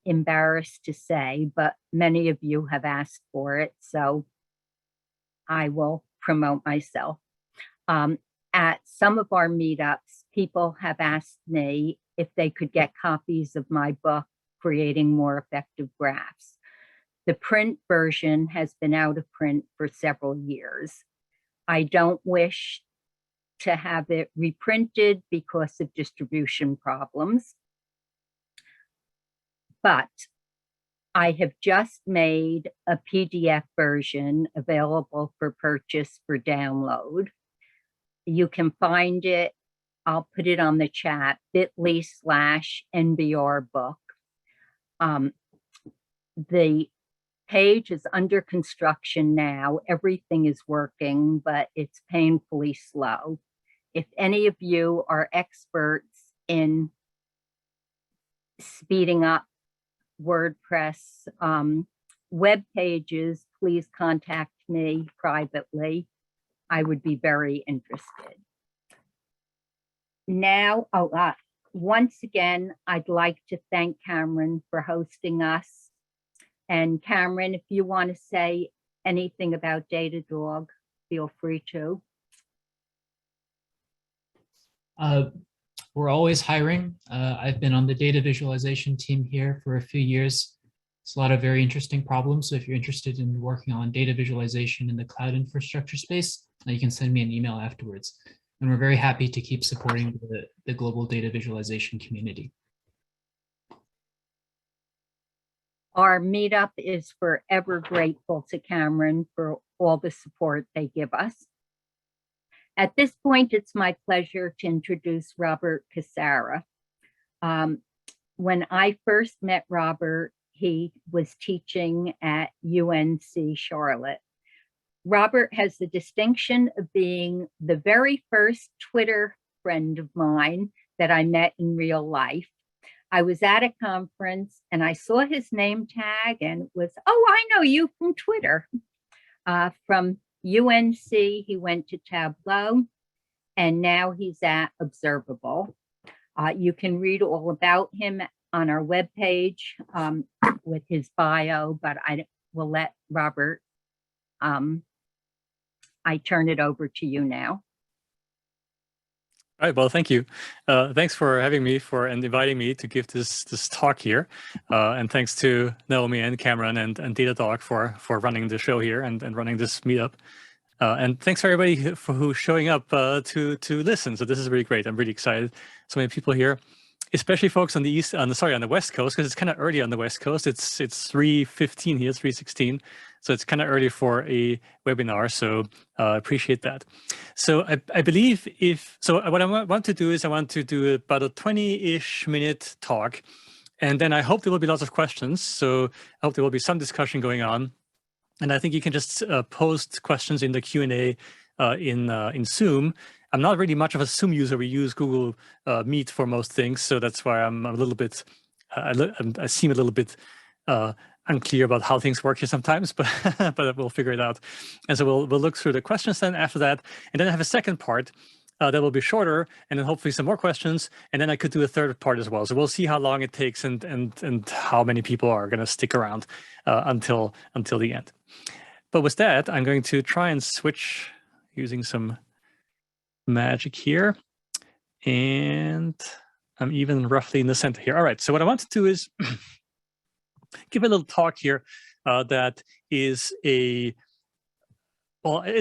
embarrassed to say, but many of you have asked for it, so I will promote myself. At some of our meetups, people have asked me if they could get copies of my book, Creating More Effective Graphs. The print version has been out of print for several years. I don't wish to have it reprinted because of distribution problems, but I have just made a PDF version available for purchase for download. You can find it, I'll put it on the chat, bit.ly/NBR book. The page is under construction now. Everything is working, but it's painfully slow. If any of you are experts in speeding up WordPress web pages, please contact me privately. I would be very interested. Now, once again, I'd like to thank Cameron for hosting us. And Cameron, if you want to say anything about Datadog, feel free to. We're always hiring. I've been on the data visualization team here for a few years. It's a lot of very interesting problems. So if you're interested in working on data visualization in the cloud infrastructure space, you can send me an email afterwards. And we're very happy to keep supporting the global data visualization community. Our meetup is forever grateful to Cameron for all the support they give us. At this point, it's my pleasure to introduce Robert Kosara. When I first met Robert, he was teaching at UNC Charlotte. Robert has the distinction of being the very first Twitter friend of mine that I met in real life. I was at a conference and I saw his name tag and it was, oh, I know you from Twitter. From UNC, he went to Tableau, and now he's at Observable. You can read all about him on our webpage with his bio, but I will let Robert, I turn it over to you now. All right, well, thank you. Thanks for having me and inviting me to give this talk here. And thanks to Naomi and Cameron and Datadog for running the show here and running this meetup. And thanks for everybody who's showing up to listen. So this is really great. I'm really excited. So many people here, especially folks on the West Coast, because it's kind of early on the West Coast. It's 3:15 here, 3:16. So it's kind of early for a webinar, so appreciate that. So I believe what I want to do is I want to do about a 20-ish minute talk, and then I hope there will be lots of questions. So I hope there will be some discussion going on. And I think you can just post questions in the Q&A in Zoom. I'm not really much of a Zoom user. We use Google Meet for most things, so that's why I'm a little bit, I seem a little bit unclear about how things work here sometimes, but we'll figure it out. And so we'll look through the questions then after that, and then I have a second part that will be shorter, and then hopefully some more questions, and then I could do a third part as well. So we'll see how long it takes and how many people are going to stick around until the end. But with that, I'm going to try and switch using some magic here, and I'm even roughly in the center here. All right, so what I want to do is give a little talk here that is it's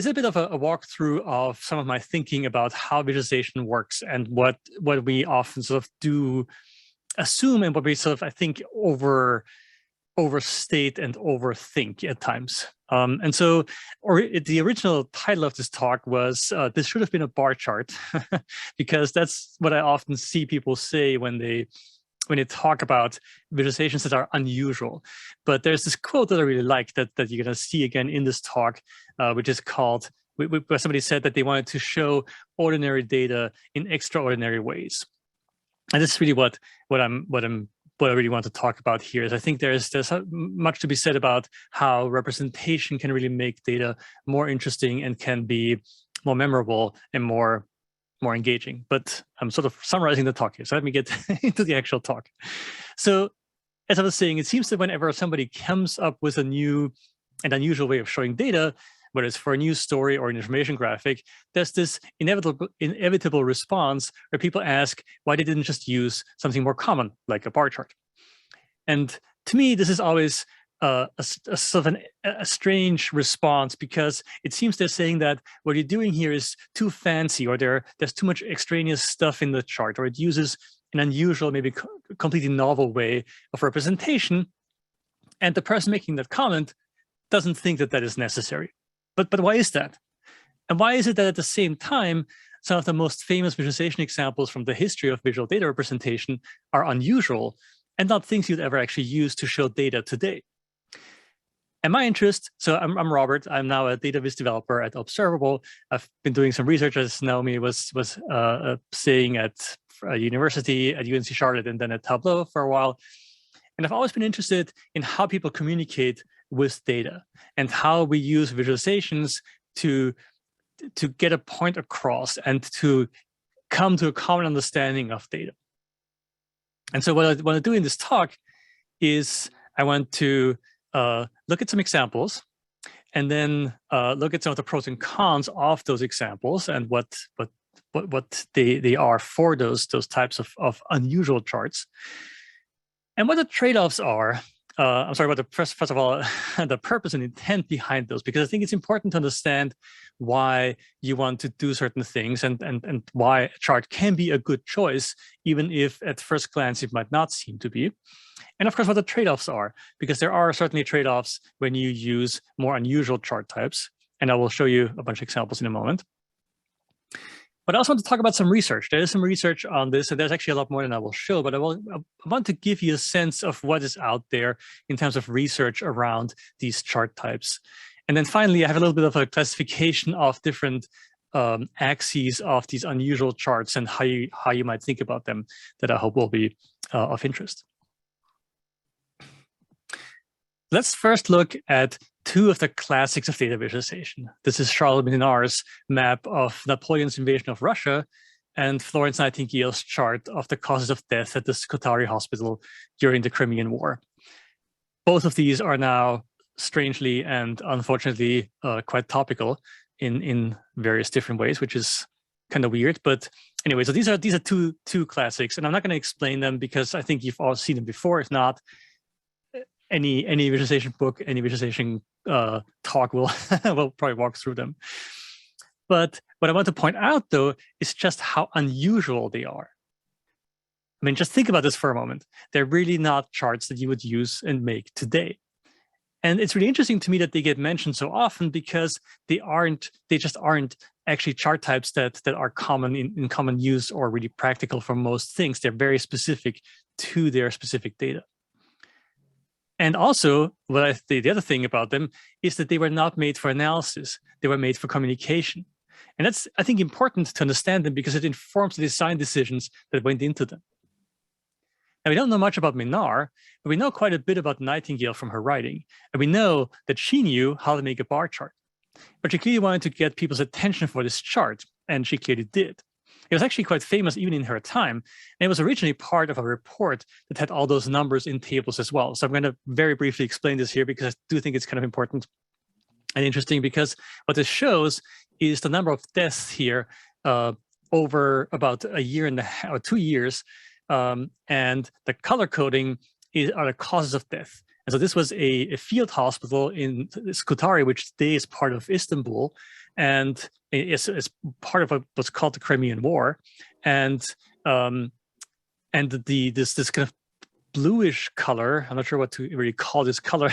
a bit of a walkthrough of some of my thinking about how visualization works and what we often sort of do assume and what we sort of, I think, overstate and overthink at times. And so, the original title of this talk was, this should have been a bar chart, because that's what I often see people say when they talk about visualizations that are unusual. But there's this quote that I really like that you're going to see again in this talk, which is called, where somebody said that they wanted to show ordinary data in extraordinary ways. And this is really what I really want to talk about here is I think there's much to be said about how representation can really make data more interesting and can be more memorable and more engaging. But I'm sort of summarizing the talk here, so let me get into the actual talk. So as I was saying, it seems that whenever somebody comes up with a new and unusual way of showing data, whether it's for a news story or an information graphic, there's this inevitable response where people ask why they didn't just use something more common, like a bar chart. And to me, this is always a sort of a strange response, because it seems they're saying that what you're doing here is too fancy, or there's too much extraneous stuff in the chart, or it uses an unusual, maybe completely novel way of representation. And the person making that comment doesn't think that that is necessary. But why is that? And why is it that at the same time, some of the most famous visualization examples from the history of visual data representation are unusual and not things you'd ever actually use to show data today? And my interest, so I'm Robert. I'm now a data viz developer at Observable. I've been doing some research, as Naomi was saying, at a university at UNC Charlotte and then at Tableau for a while. And I've always been interested in how people communicate with data and how we use visualizations to get a point across and to come to a common understanding of data. And so what I want to do in this talk is I want to look at some examples, and then look at some of the pros and cons of those examples and what they are for those types of unusual charts, and what the trade-offs are. I'm sorry, what first of all, the purpose and intent behind those, because I think it's important to understand why you want to do certain things and why a chart can be a good choice, even if at first glance it might not seem to be. And of course, what the trade-offs are, because there are certainly trade-offs when you use more unusual chart types. And I will show you a bunch of examples in a moment. But I also want to talk about some research. There is some research on this, and there's actually a lot more than I will show, but I want to give you a sense of what is out there in terms of research around these chart types. And then finally, I have a little bit of a classification of different axes of these unusual charts and how you might think about them that I hope will be of interest. Let's first look at two of the classics of data visualization. This is Charles Minard's map of Napoleon's invasion of Russia and Florence Nightingale's chart of the causes of death at the Scutari Hospital during the Crimean War. Both of these are now strangely and unfortunately quite topical in various different ways, which is kind of weird. But anyway, so these are two classics, and I'm not going to explain them because I think you've all seen them before. If not, any visualization book, any visualization talk will probably walk through them. But what I want to point out, though, is just how unusual they are. I mean, just think about this for a moment. They're really not charts that you would use and make today. And it's really interesting to me that they get mentioned so often, because they just aren't actually chart types that are common in common use or really practical for most things. They're very specific to their specific data. And also, the other thing about them is that they were not made for analysis. They were made for communication. And that's, I think, important to understand them because it informs the design decisions that went into them. Now, we don't know much about Minard, but we know quite a bit about Nightingale from her writing. And we know that she knew how to make a bar chart. But she clearly wanted to get people's attention for this chart, and she clearly did. It was actually quite famous even in her time, and it was originally part of a report that had all those numbers in tables as well. So I'm going to very briefly explain this here because I do think it's kind of important and interesting, because what this shows is the number of deaths here over about a year and a half or 2 years, and the color coding are the causes of death. And so this was a field hospital in Scutari, which today is part of Istanbul, and it's part of what's called the Crimean War, and this kind of bluish color, I'm not sure what to really call this color,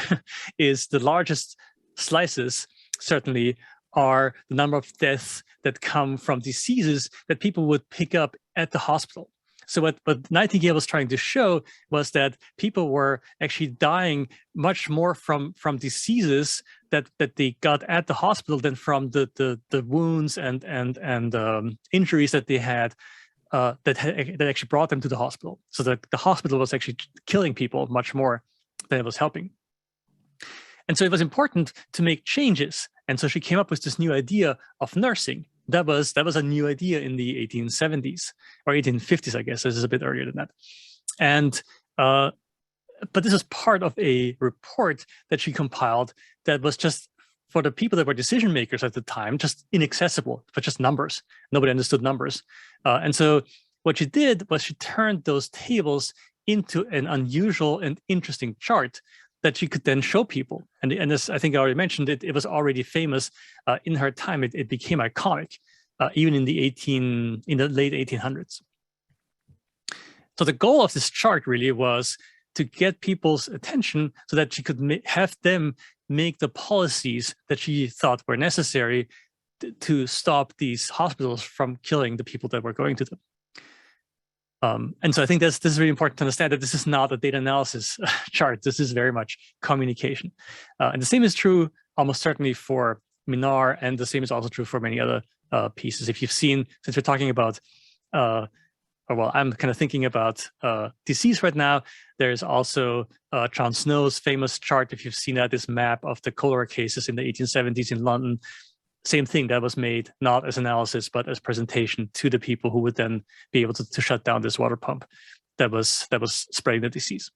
is the largest slices. Certainly are the number of deaths that come from diseases that people would pick up at the hospital. So what Nightingale was trying to show was that people were actually dying much more from diseases that they got at the hospital than from the wounds and injuries that they had that actually brought them to the hospital. So that the hospital was actually killing people much more than it was helping. And so it was important to make changes. And so she came up with this new idea of nursing. That was a new idea in the 1870s or 1850s, I guess. This is a bit earlier than that. And but this is part of a report that she compiled that was just for the people that were decision makers at the time, just inaccessible, but just numbers. Nobody understood numbers. And so what she did was she turned those tables into an unusual and interesting chart that she could then show people. And as I think I already mentioned, it was already famous in her time. It became iconic, even in the late 1800s. So the goal of this chart really was to get people's attention so that she could have them make the policies that she thought were necessary to stop these hospitals from killing the people that were going to them. And so I think this is really important to understand that this is not a data analysis chart. This is very much communication. And the same is true almost certainly for Minar, and the same is also true for many other pieces. If you've seen, since we're talking about well, I'm kind of thinking about disease right now. There's also John Snow's famous chart, if you've seen that, this map of the cholera cases in the 1870s in London. Same thing that was made not as analysis, but as presentation to the people who would then be able to shut down this water pump that was spreading the disease.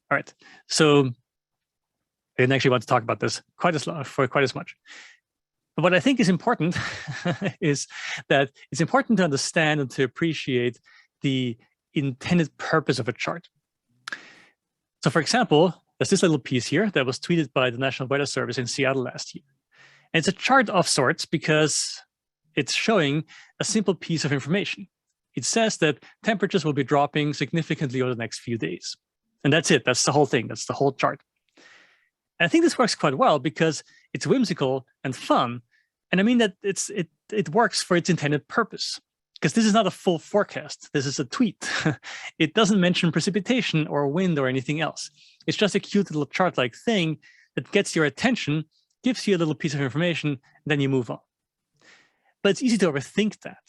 All right, so I didn't actually want to talk about this quite as much. But what I think is important is that it's important to understand and to appreciate the intended purpose of a chart. So for example, there's this little piece here that was tweeted by the National Weather Service in Seattle last year. And it's a chart of sorts because it's showing a simple piece of information. It says that temperatures will be dropping significantly over the next few days. And that's it, that's the whole thing, that's the whole chart. And I think this works quite well because it's whimsical and fun. And I mean that it works for its intended purpose, because this is not a full forecast. This is a tweet. It doesn't mention precipitation or wind or anything else. It's just a cute little chart-like thing that gets your attention, gives you a little piece of information, and then you move on. But it's easy to overthink that.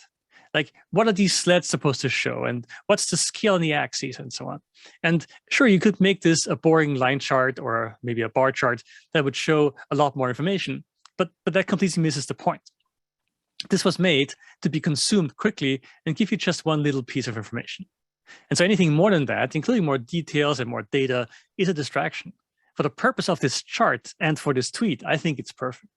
Like, what are these sleds supposed to show? And what's the scale on the axes and so on? And sure, you could make this a boring line chart or maybe a bar chart that would show a lot more information, but that completely misses the point. This was made to be consumed quickly and give you just one little piece of information. And so anything more than that, including more details and more data, is a distraction. For the purpose of this chart and for this tweet, I think it's perfect.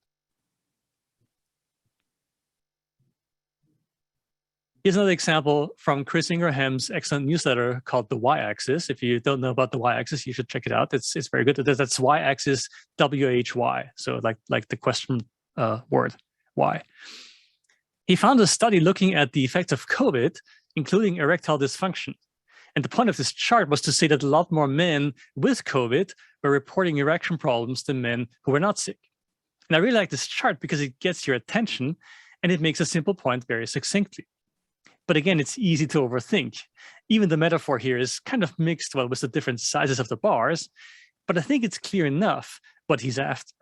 Here's another example from Chris Ingraham's excellent newsletter called The Y-Axis. If you don't know about the Y-Axis, you should check it out. It's very good. That's Y-Axis, W-H-Y. So like the question word, why. He found a study looking at the effects of COVID, including erectile dysfunction. And the point of this chart was to say that a lot more men with COVID were reporting erection problems than men who were not sick. And I really like this chart because it gets your attention and it makes a simple point very succinctly. But again, it's easy to overthink. Even the metaphor here is kind of mixed with the different sizes of the bars, but I think it's clear enough what he's after.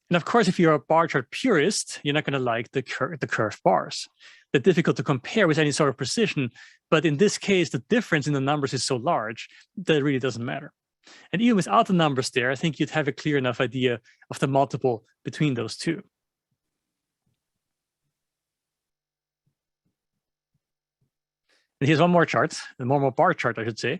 And of course, if you're a bar chart purist, you're not going to like the curved bars. They're difficult to compare with any sort of precision, but in this case, the difference in the numbers is so large that it really doesn't matter. And even without the numbers there, I think you'd have a clear enough idea of the multiple between those two. And here's one more chart, a more bar chart, I should say.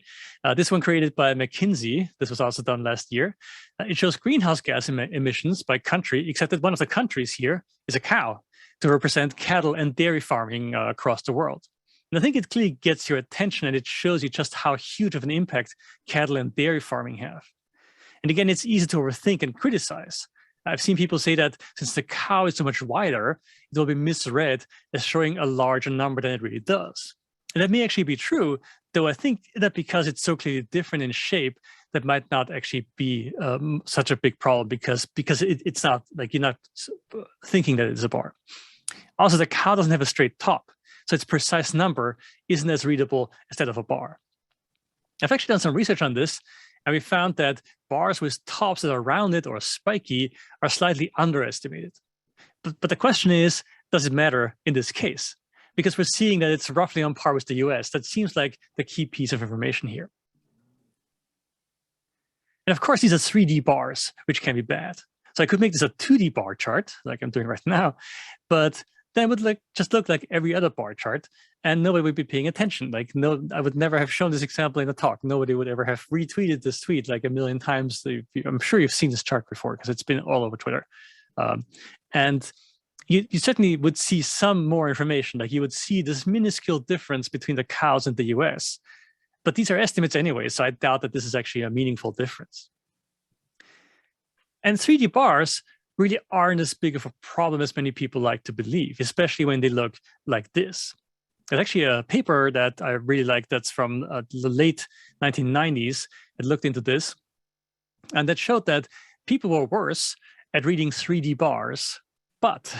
This one created by McKinsey. This was also done last year. It shows greenhouse gas emissions by country, except that one of the countries here is a cow to represent cattle and dairy farming across the world. And I think it clearly gets your attention and it shows you just how huge of an impact cattle and dairy farming have. And again, it's easy to overthink and criticize. I've seen people say that since the cow is so much wider, it will be misread as showing a larger number than it really does. And that may actually be true, though I think that because it's so clearly different in shape, that might not actually be such a big problem because it's not like you're not thinking that it's a bar. Also, the cow doesn't have a straight top, so its precise number isn't as readable as that of a bar. I've actually done some research on this, and we found that bars with tops that are rounded or spiky are slightly underestimated. But the question is, does it matter in this case? Because we're seeing that it's roughly on par with the US. That seems like the key piece of information here. And of course, these are 3D bars, which can be bad. So I could make this a 2D bar chart, like I'm doing right now, but then it would just look like every other bar chart, and nobody would be paying attention. Like, no, I would never have shown this example in a talk. Nobody would ever have retweeted this tweet like a million times. I'm sure you've seen this chart before because it's been all over Twitter. And you certainly would see some more information. Like, you would see this minuscule difference between the cows and the US. But these are estimates anyway, so I doubt that this is actually a meaningful difference. And 3D bars really aren't as big of a problem as many people like to believe, especially when they look like this. There's actually a paper that I really like that's from the late 1990s that looked into this, and that showed that people were worse at reading 3D bars, but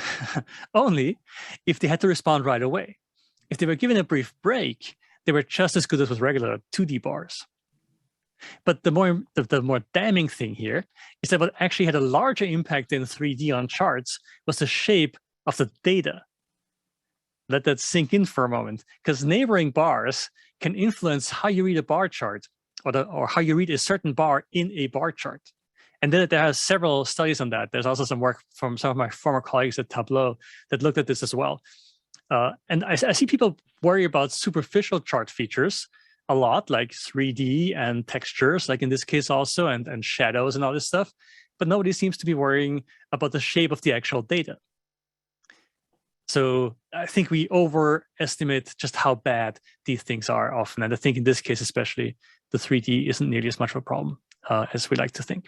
only if they had to respond right away. If they were given a brief break, they were just as good as with regular 2D bars. But the more damning thing here is that what actually had a larger impact in 3D on charts was the shape of the data. Let that sink in for a moment, because neighboring bars can influence how you read a bar chart or how you read a certain bar in a bar chart. And then there are several studies on that. There's also some work from some of my former colleagues at Tableau that looked at this as well. And I see people worry about superficial chart features a lot, like 3D and textures, like in this case also, and shadows and all this stuff. But nobody seems to be worrying about the shape of the actual data. So I think we overestimate just how bad these things are often. And I think in this case, especially, the 3D isn't nearly as much of a problem as we like to think.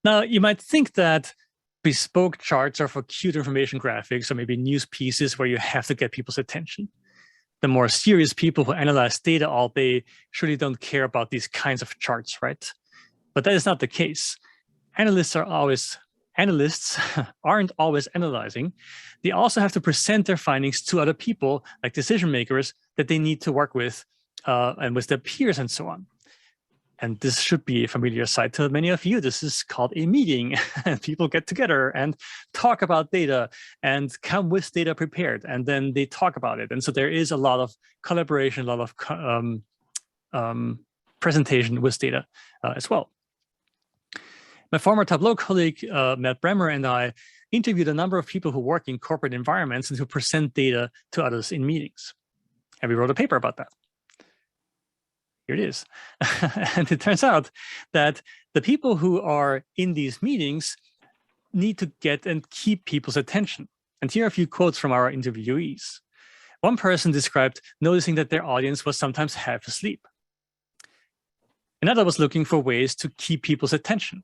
Now, you might think that bespoke charts are for cute information graphics or maybe news pieces where you have to get people's attention. The more serious people who analyze data all day surely don't care about these kinds of charts, right? But that is not the case. Analysts aren't always analyzing. They also have to present their findings to other people, like decision makers, that they need to work with and with their peers and so on. And this should be a familiar sight to many of you. This is called a meeting, and people get together and talk about data and come with data prepared, and then they talk about it. And so there is a lot of collaboration, a lot of presentation with data as well. My former Tableau colleague, Matt Bremer, and I interviewed a number of people who work in corporate environments and who present data to others in meetings. And we wrote a paper about that. Here it is. And it turns out that the people who are in these meetings need to get and keep people's attention. And here are a few quotes from our interviewees. One person described noticing that their audience was sometimes half asleep. Another was looking for ways to keep people's attention.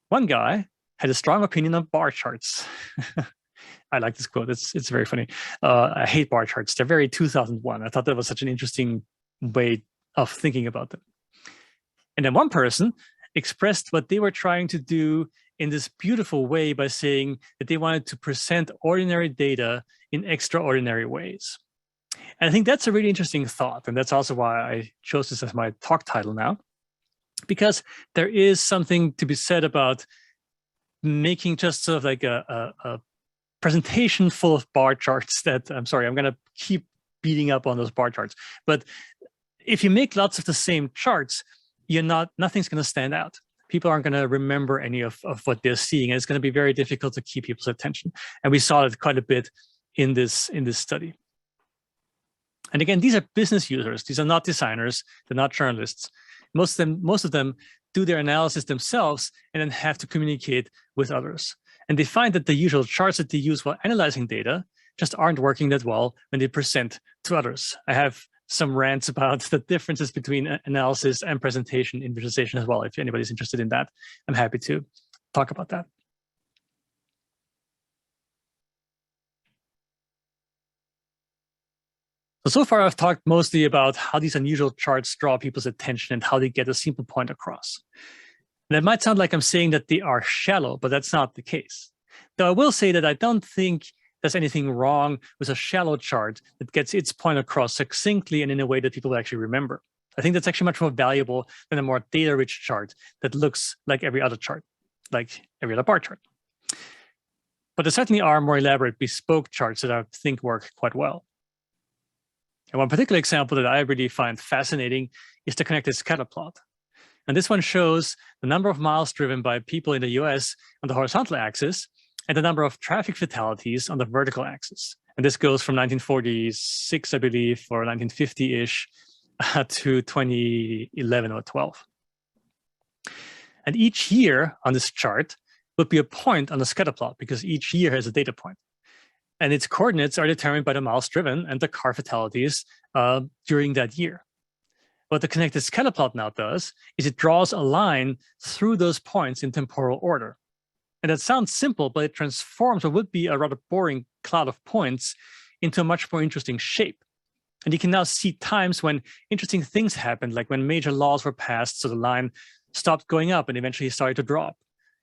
One guy had a strong opinion on bar charts. I like this quote. It's very funny. I hate bar charts. They're very 2001. I thought that was such an interesting way of thinking about them. And then one person expressed what they were trying to do in this beautiful way by saying that they wanted to present ordinary data in extraordinary ways. And I think that's a really interesting thought. And that's also why I chose this as my talk title now, because there is something to be said about making just sort of like a presentation full of bar charts that, I'm sorry, I'm going to keep beating up on those bar charts. But if you make lots of the same charts, nothing's going to stand out. People aren't going to remember any of what they're seeing, and it's going to be very difficult to keep people's attention. And we saw it quite a bit in this study. And again, these are business users. These are not designers. They're not journalists. Most of them do their analysis themselves and then have to communicate with others. And they find that the usual charts that they use while analyzing data just aren't working that well when they present to others. I have some rants about the differences between analysis and presentation in visualization as well. If anybody's interested in that, I'm happy to talk about that. So far, I've talked mostly about how these unusual charts draw people's attention and how they get a simple point across. And it might sound like I'm saying that they are shallow, but that's not the case. Though I will say that I don't think there's anything wrong with a shallow chart that gets its point across succinctly and in a way that people actually remember. I think that's actually much more valuable than a more data-rich chart that looks like every other chart, like every other bar chart. But there certainly are more elaborate bespoke charts that I think work quite well. And one particular example that I really find fascinating is the connected scatter plot. And this one shows the number of miles driven by people in the US on the horizontal axis and the number of traffic fatalities on the vertical axis. And this goes from 1946, I believe, or 1950-ish to 2011 or 12. And each year on this chart would be a point on the scatter plot because each year has a data point. And its coordinates are determined by the miles driven and the car fatalities during that year. What the connected scatter plot now does is it draws a line through those points in temporal order. And that sounds simple, but it transforms what would be a rather boring cloud of points into a much more interesting shape. And you can now see times when interesting things happened, like when major laws were passed, so the line stopped going up and eventually started to drop.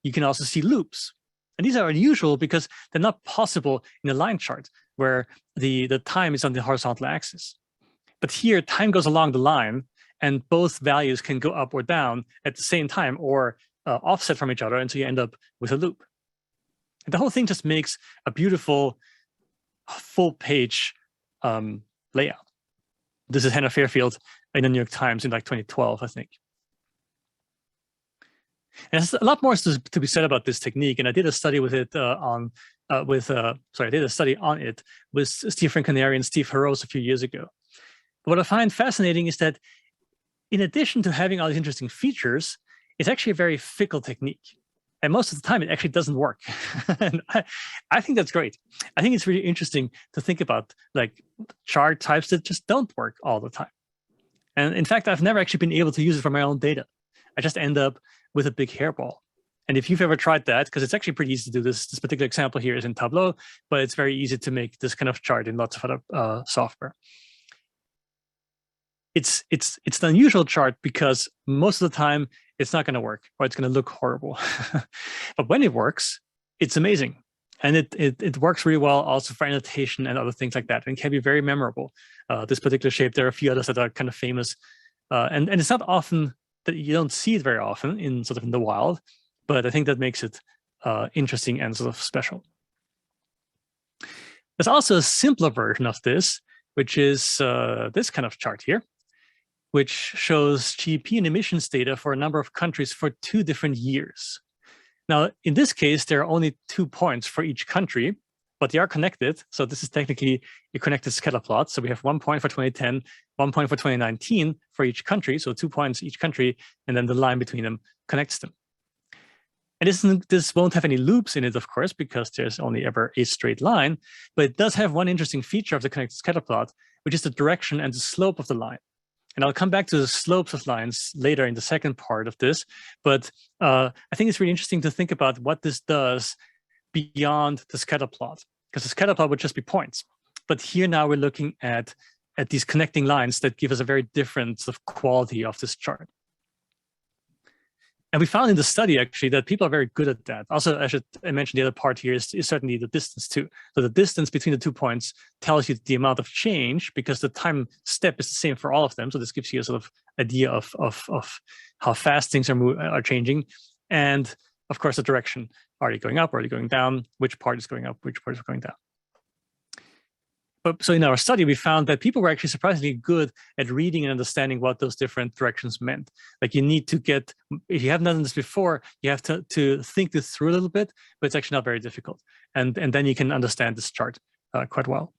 You can also see loops. And these are unusual because they're not possible in a line chart where the time is on the horizontal axis. But here, time goes along the line, and both values can go up or down at the same time or offset from each other until you end up with a loop. And the whole thing just makes a beautiful full-page layout. This is Hannah Fairfield in the New York Times in like 2012, I think. And there's a lot more to be said about this technique, and I did a study with it I did a study on it with Steve Franconeri and Steve Harose a few years ago. But what I find fascinating is that in addition to having all these interesting features, it's actually a very fickle technique. And most of the time, it actually doesn't work. And I think that's great. I think it's really interesting to think about like chart types that just don't work all the time. And in fact, I've never actually been able to use it for my own data. I just end up with a big hairball. And if you've ever tried that, because it's actually pretty easy to do this particular example here is in Tableau, but it's very easy to make this kind of chart in lots of other software. It's an unusual chart because most of the time it's not going to work or it's going to look horrible. But when it works, it's amazing. And it works really well also for annotation and other things like that, and can be very memorable. This particular shape, there are a few others that are kind of famous. And it's not often that you don't see it very often in sort of in the wild, but I think that makes it interesting and sort of special. There's also a simpler version of this, which is this kind of chart here, which shows GDP and emissions data for a number of countries for 2 different years. Now, in this case, there are only 2 points for each country, but they are connected. So this is technically a connected scatter plot. So we have 1 point for 2010, 1 point for 2019 for each country. So 2 points each country, and then the line between them connects them. And this won't have any loops in it, of course, because there's only ever a straight line, but it does have one interesting feature of the connected scatter plot, which is the direction and the slope of the line. And I'll come back to the slopes of lines later in the second part of this, but I think it's really interesting to think about what this does beyond the scatter plot, because the scatter plot would just be points. But here now we're looking at these connecting lines that give us a very different sort of quality of this chart. And we found in the study actually that people are very good at that. Also, I mentioned the other part here is certainly the distance too. So the distance between the 2 points tells you the amount of change because the time step is the same for all of them. So this gives you a sort of idea of how fast things are changing. And of course, the direction, are they going up, are they going down, which part is going up, which part is going down. But so in our study, we found that people were actually surprisingly good at reading and understanding what those different directions meant. Like you need to get, if you haven't done this before, you have to think this through a little bit, but it's actually not very difficult. And then you can understand this chart quite well.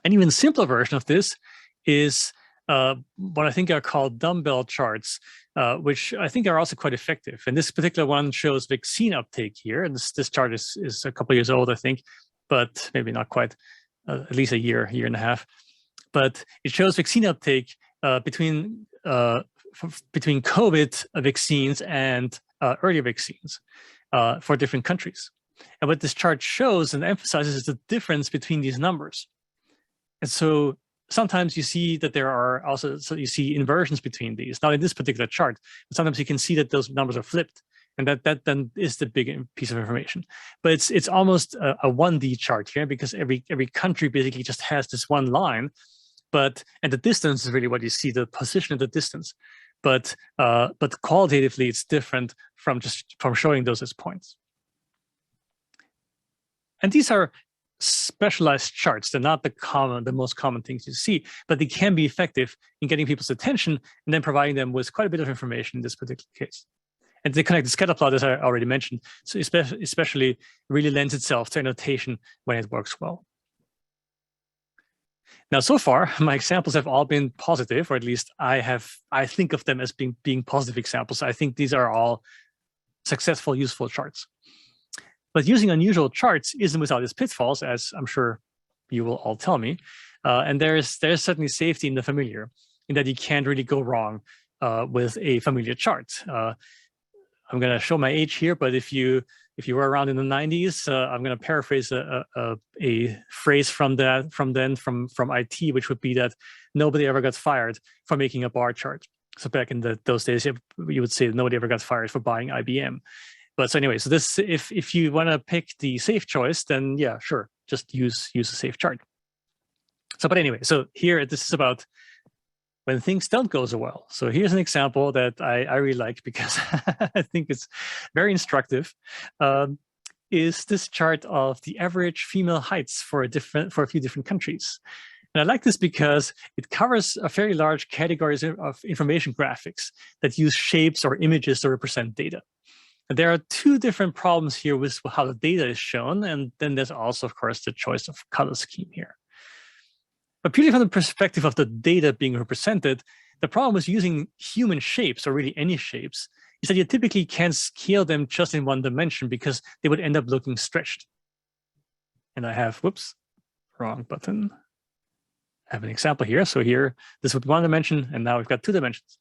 An even simpler version of this is what I think are called dumbbell charts, which I think are also quite effective. And this particular one shows vaccine uptake here. And this chart is a couple of years old, I think, but maybe not quite. At least a year and a half, but it shows vaccine uptake between COVID vaccines and earlier vaccines for different countries. And what this chart shows and emphasizes is the difference between these numbers. And so sometimes you see that there are also, so you see inversions between these, not in this particular chart, but sometimes you can see that those numbers are flipped. And that then is the big piece of information. But it's almost a 1D chart here because every country basically just has this one line, and the distance is really what you see, the position of the distance. But qualitatively, it's different from showing those as points. And these are specialized charts. They're not the most common things you see, but they can be effective in getting people's attention and then providing them with quite a bit of information in this particular case. And the connected scatter plot, as I already mentioned, so especially really lends itself to annotation when it works well. Now, so far, my examples have all been positive, or at least I think of them as being positive examples. I think these are all successful, useful charts. But using unusual charts isn't without its pitfalls, as I'm sure you will all tell me. And there's certainly safety in the familiar, in that you can't really go wrong with a familiar chart. I'm going to show my age here, but if you were around in the 90s, I'm going to paraphrase a phrase from IT, which would be that nobody ever got fired for making a bar chart. So back in those days, you would say nobody ever got fired for buying IBM. But so anyway, so this, if you want to pick the safe choice, then yeah, sure, just use a safe chart. So, but anyway, so here this is about when things don't go so well. So here's an example that I really like because I think it's very instructive. Is this chart of the average female heights for a few different countries. And I like this because it covers a fairly large categories of information graphics that use shapes or images to represent data. And there are two different problems here with how the data is shown. And then there's also, of course, the choice of color scheme here. But purely from the perspective of the data being represented, the problem with using human shapes, or really any shapes, is that you typically can't scale them just in one dimension because they would end up looking stretched. And I have, whoops, wrong button. I have an example here. So here, this would be one dimension, and now we've got two dimensions.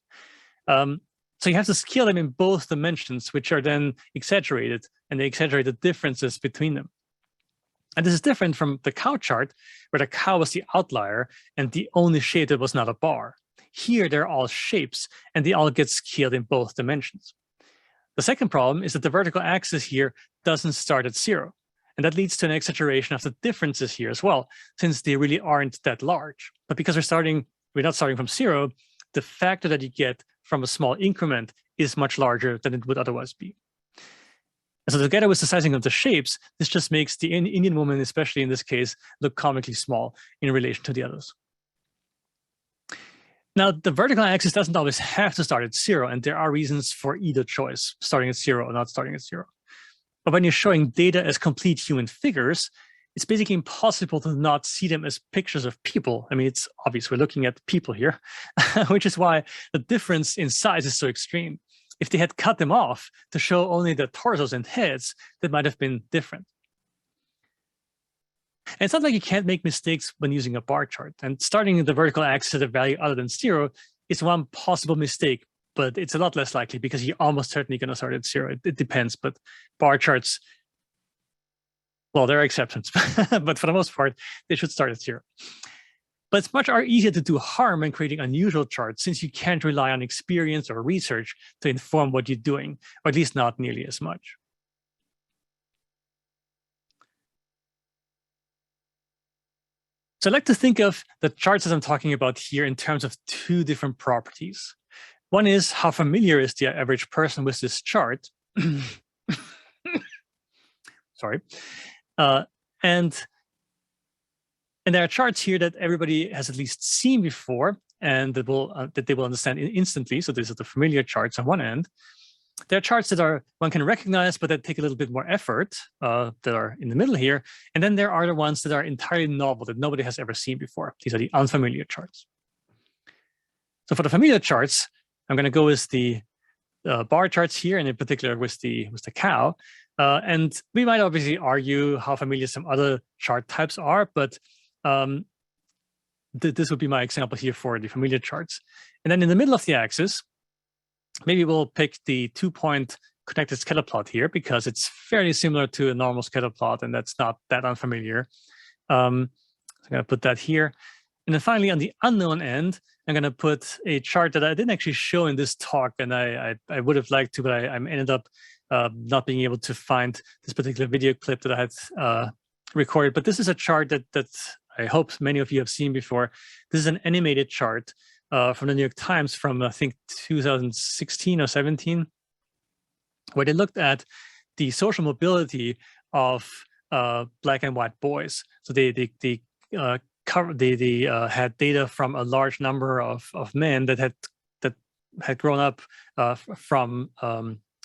So you have to scale them in both dimensions, which are then exaggerated, and they exaggerate the differences between them. And this is different from the cow chart, where the cow was the outlier and the only shape that was not a bar. Here, they're all shapes, and they all get scaled in both dimensions. The second problem is that the vertical axis here doesn't start at 0. And that leads to an exaggeration of the differences here as well, since they really aren't that large. But because we're not starting from 0, the factor that you get from a small increment is much larger than it would otherwise be. And so together with the sizing of the shapes, this just makes the Indian woman, especially in this case, look comically small in relation to the others. Now, the vertical axis doesn't always have to start at 0, and there are reasons for either choice, starting at 0 or not starting at 0. But when you're showing data as complete human figures, it's basically impossible to not see them as pictures of people. I mean, it's obvious we're looking at people here, which is why the difference in size is so extreme. If they had cut them off to show only the torsos and heads, that might have been different. And it's not like you can't make mistakes when using a bar chart. And starting the vertical axis at a value other than 0 is one possible mistake, but it's a lot less likely because you're almost certainly going to start at 0. It depends, but bar charts, well, there are exceptions, but for the most part, they should start at 0. But it's much easier to do harm in creating unusual charts since you can't rely on experience or research to inform what you're doing, or at least not nearly as much. So I like to think of the charts that I'm talking about here in terms of two different properties. One is how familiar is the average person with this chart. Sorry. And there are charts here that everybody has at least seen before and that they will understand instantly. So these are the familiar charts on one end. There are charts that one can recognize, but that take a little bit more effort that are in the middle here. And then there are the ones that are entirely novel that nobody has ever seen before. These are the unfamiliar charts. So for the familiar charts, I'm going to go with the bar charts here, and in particular with the cow. And we might obviously argue how familiar some other chart types are, but this would be my example here for the familiar charts. And then in the middle of the axis, maybe we'll pick the 2-point connected scatter plot here because it's fairly similar to a normal scatter plot, and that's not that unfamiliar. So I'm going to put that here. And then finally, on the unknown end, I'm going to put a chart that I didn't actually show in this talk, and I would have liked to, but I ended up not being able to find this particular video clip that I had recorded. But this is a chart that I hope many of you have seen before. This is an animated chart from the New York Times from, I think, 2016 or 17, where they looked at the social mobility of black and white boys. So they had data from a large number of men that had grown up from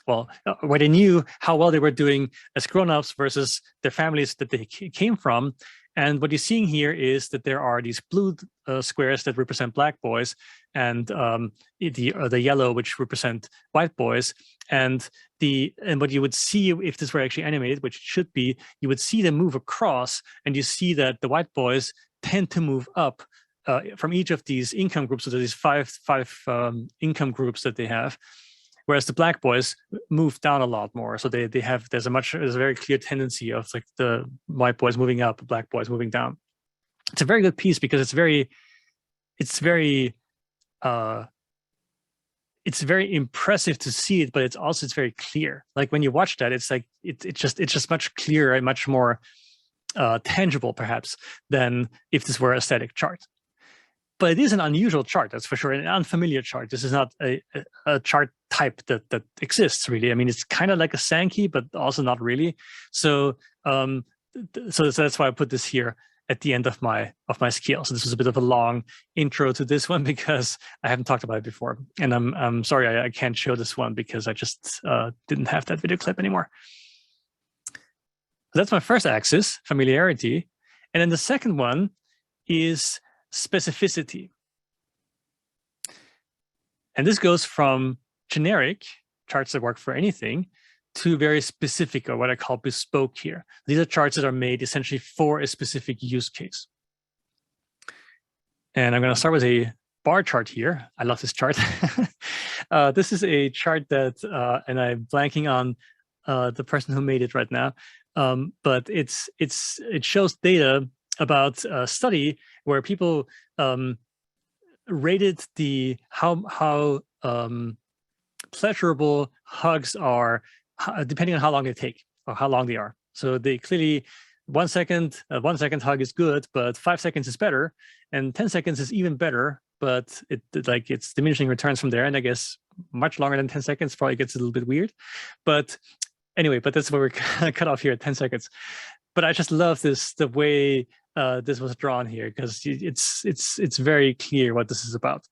where they knew how well they were doing as grown-ups versus their families that they came from. And what you're seeing here is that there are these blue squares that represent black boys, and the yellow which represent white boys. And what you would see if this were actually animated, which it should be, you would see them move across, and you see that the white boys tend to move up from each of these income groups. So there's these five income groups that they have, whereas the black boys move down a lot more. So there's a very clear tendency of like the white boys moving up, black boys moving down. It's a very good piece because it's very impressive to see it, but it's very clear. Like when you watch that, it's like it's just much clearer and much more tangible, perhaps, than if this were a static chart. But it is an unusual chart, that's for sure, an unfamiliar chart. This is not a chart type that exists, really. I mean, it's kind of like a Sankey, but also not really. So that's why I put this here at the end of my scale. So this was a bit of a long intro to this one because I haven't talked about it before. And I'm sorry I can't show this one because I just didn't have that video clip anymore. So that's my first axis, familiarity. And then the second one is specificity. And this goes from generic charts that work for anything to very specific, or what I call bespoke here. These are charts that are made essentially for a specific use case. And I'm going to start with a bar chart here. I love this chart. This is a chart that, and I'm blanking on the person who made it right now, but it shows data about a study where people rated how pleasurable hugs are depending on how long they take or how long they are. So they clearly 1 second, a 1 second hug is good, but 5 seconds is better, and 10 seconds is even better. But it's diminishing returns from there, and I guess much longer than 10 seconds probably gets a little bit weird. But anyway, that's where we're cut off here at 10 seconds. But I just love the way this was drawn here, because it's very clear what this is about,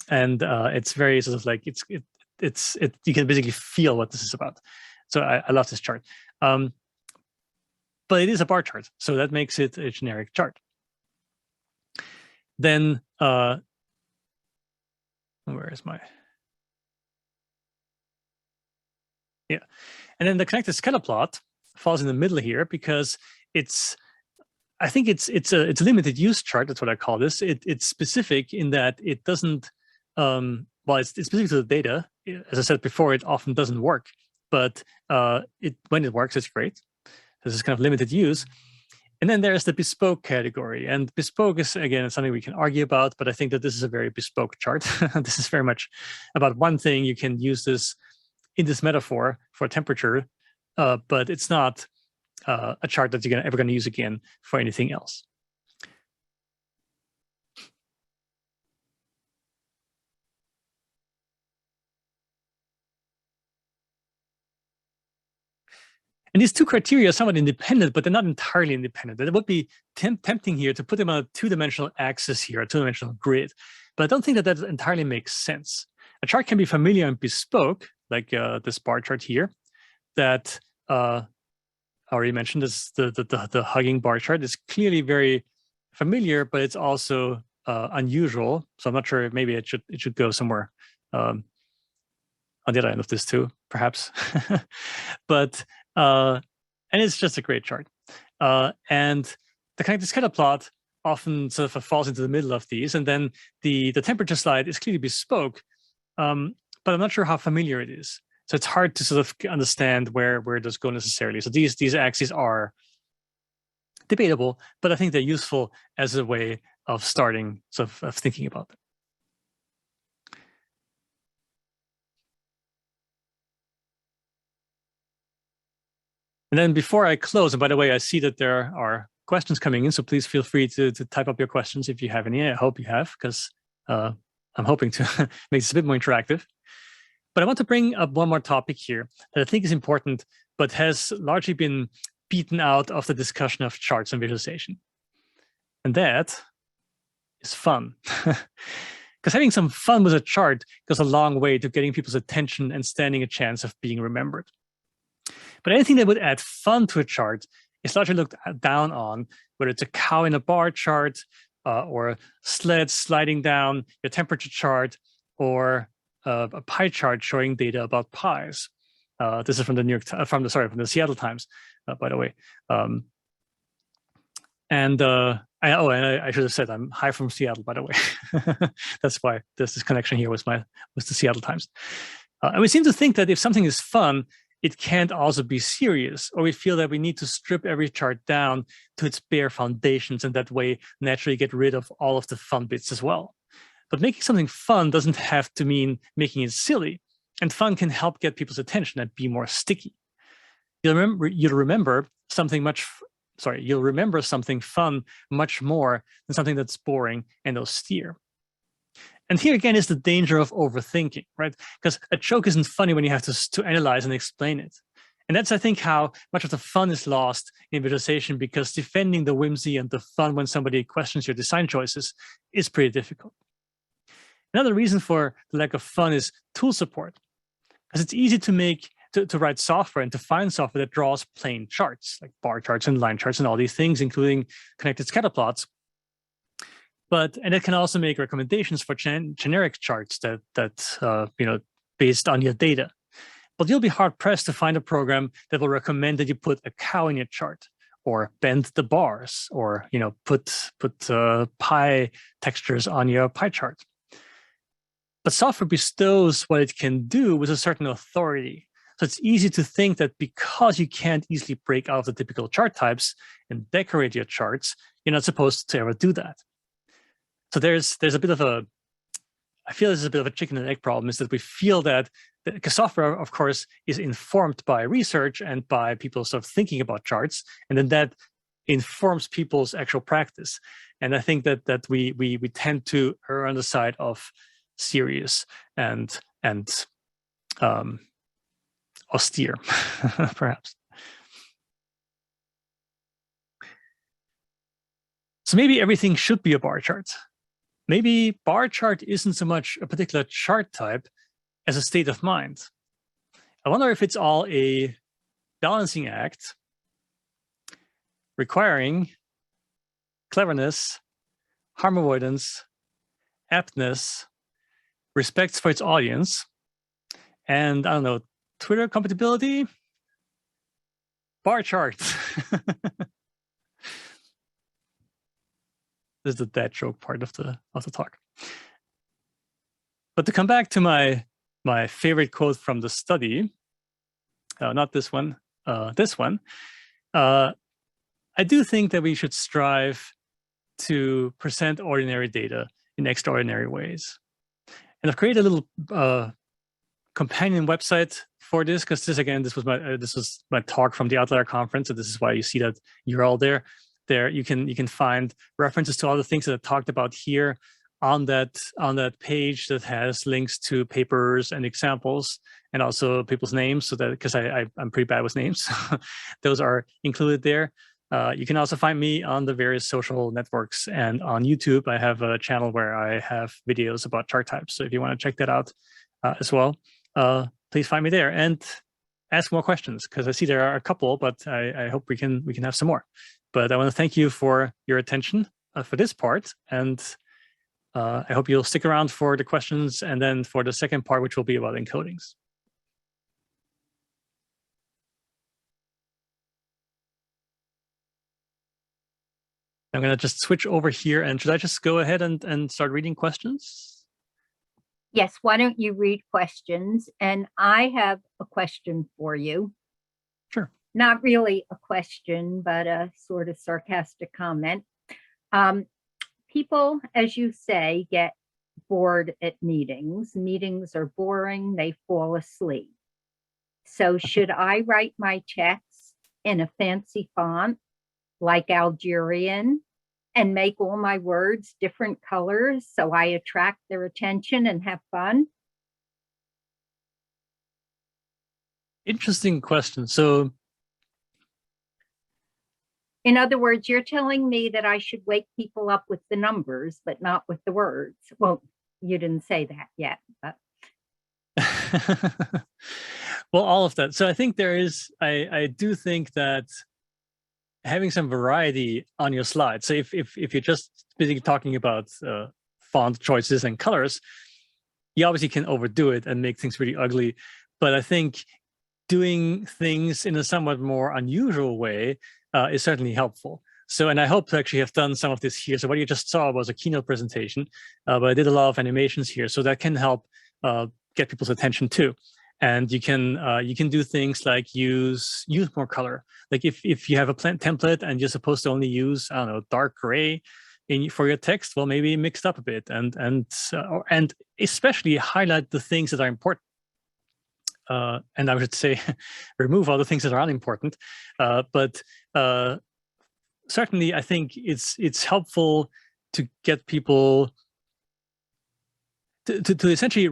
and it's very sort of like you can basically feel what this is about. So I love this chart, but it is a bar chart, so that makes it a generic chart. Then where is my and then the connected scatter plot falls in the middle here because I think it's a limited use chart. That's what I call this. It's specific in that it doesn't, it's specific to the data. As I said before, it often doesn't work, but when it works, it's great. This is kind of limited use. And then there's the bespoke category. And bespoke is, again, something we can argue about, but I think that this is a very bespoke chart. This is very much about one thing. You can use this in this metaphor for temperature, but it's not a chart that you're ever going to use again for anything else. And these two criteria are somewhat independent, but they're not entirely independent. It would be tempting here to put them on a two-dimensional axis here, a two-dimensional grid, but I don't think that entirely makes sense. A chart can be familiar and bespoke, like this bar chart here, that I already mentioned. This the hugging bar chart is clearly very familiar, but it's also unusual. So I'm not sure. Maybe it should go somewhere on the other end of this too, perhaps. But and it's just a great chart. And the connected scatter plot often sort of falls into the middle of these, and then the temperature slide is clearly bespoke, but I'm not sure how familiar it is. So it's hard to sort of understand where it does go necessarily. So these axes are debatable, but I think they're useful as a way of starting sort of thinking about them. And then before I close, and by the way, I see that there are questions coming in, so please feel free to type up your questions if you have any. I hope you have, because I'm hoping to make this a bit more interactive. But I want to bring up one more topic here that I think is important, but has largely been beaten out of the discussion of charts and visualization. And that is fun. Because having some fun with a chart goes a long way to getting people's attention and standing a chance of being remembered. But anything that would add fun to a chart is largely looked down on, whether it's a cow in a bar chart, or a sled sliding down your temperature chart, or a pie chart showing data about pies. This is from the from the Seattle Times, by the way. I should have said I'm hi from Seattle, by the way. That's why there's this connection here with the Seattle Times. And we seem to think that if something is fun, it can't also be serious, or we feel that we need to strip every chart down to its bare foundations and that way naturally get rid of all of the fun bits as well. But making something fun doesn't have to mean making it silly, and fun can help get people's attention and be more sticky. You'll remember something fun much more than something that's boring and austere. And here again is the danger of overthinking, right? Because a joke isn't funny when you have to analyze and explain it. And that's, I think, how much of the fun is lost in visualization, because defending the whimsy and the fun when somebody questions your design choices is pretty difficult. Another reason for the lack of fun is tool support, because it's easy to write software and to find software that draws plain charts, like bar charts and line charts and all these things, including connected scatter plots. And it can also make recommendations for generic charts that based on your data. But you'll be hard pressed to find a program that will recommend that you put a cow in your chart, or bend the bars, or put pie textures on your pie chart. But software bestows what it can do with a certain authority. So it's easy to think that because you can't easily break out of the typical chart types and decorate your charts, you're not supposed to ever do that. So there's a bit of I feel there's a bit of a chicken and egg problem, is that we feel that because software, of course, is informed by research and by people sort of thinking about charts, and then that informs people's actual practice. And I think that we tend to err on the side of serious and austere, perhaps. So maybe everything should be a bar chart. Maybe bar chart isn't so much a particular chart type as a state of mind. I wonder if it's all a balancing act requiring cleverness, harm avoidance, aptness, respect for its audience, and I don't know, Twitter compatibility? Bar chart. This is the dad joke part of the talk. But to come back to my favorite quote from the study, not this one, this one, I do think that we should strive to present ordinary data in extraordinary ways. And I've created a little companion website for this, because this was my talk from the Outlier conference, and this is why you see that you're all there. There you can find references to all the things that I talked about here on that page that has links to papers and examples, and also people's names, so that, because I'm pretty bad with names, those are included there. You can also find me on the various social networks, and on YouTube I have a channel where I have videos about chart types. So if you want to check that out as well, please find me there and ask more questions, because I see there are a couple, but I hope we can have some more. But I want to thank you for your attention for this part, and I hope you'll stick around for the questions and then for the second part, which will be about encodings. I'm going to just switch over here, and should I just go ahead and start reading questions? Yes, why don't you read questions? And I have a question for you. Sure. Not really a question, but a sort of sarcastic comment. People, as you say, get bored at meetings. Meetings are boring, they fall asleep. So should I write my checks in a fancy font like Algerian and make all my words different colors so I attract their attention and have fun? Interesting question. So In other words, you're telling me that I should wake people up with the numbers, but not with the words. Well, you didn't say that yet, but Well, all of that. So I think there is, I do think that having some variety on your slide. So if you're just basically talking about font choices and colors, you obviously can overdo it and make things really ugly. But I think doing things in a somewhat more unusual way is certainly helpful. So, and I hope to actually have done some of this here. So what you just saw was a keynote presentation, but I did a lot of animations here. So that can help get people's attention too. And you can do things like use more color. Like if you have a template and you're supposed to only use, I don't know, dark gray for your text, well, maybe mixed up a bit and especially highlight the things that are important. And I would say remove all the things that are unimportant. But certainly, I think it's helpful to get people to essentially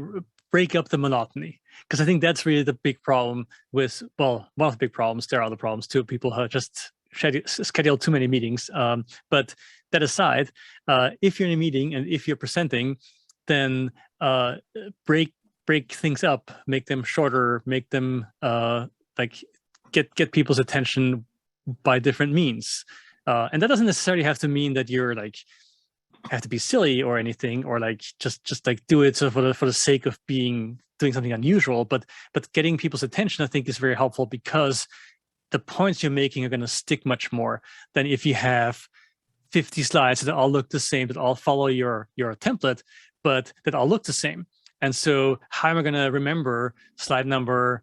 break up the monotony, because I think that's really the big problem with, well, one of the big problems. There are other problems too. People have just schedule too many meetings. But that aside, if you're in a meeting and if you're presenting, then break things up, make them shorter, make them like get people's attention by different means. And that doesn't necessarily have to mean that you're like have to be silly or anything, or like just like do it sort of for the sake of doing something unusual. But getting people's attention, I think, is very helpful, because the points you're making are going to stick much more than if you have 50 slides that all look the same, that all follow your template, but that all look the same. And so how am I going to remember slide number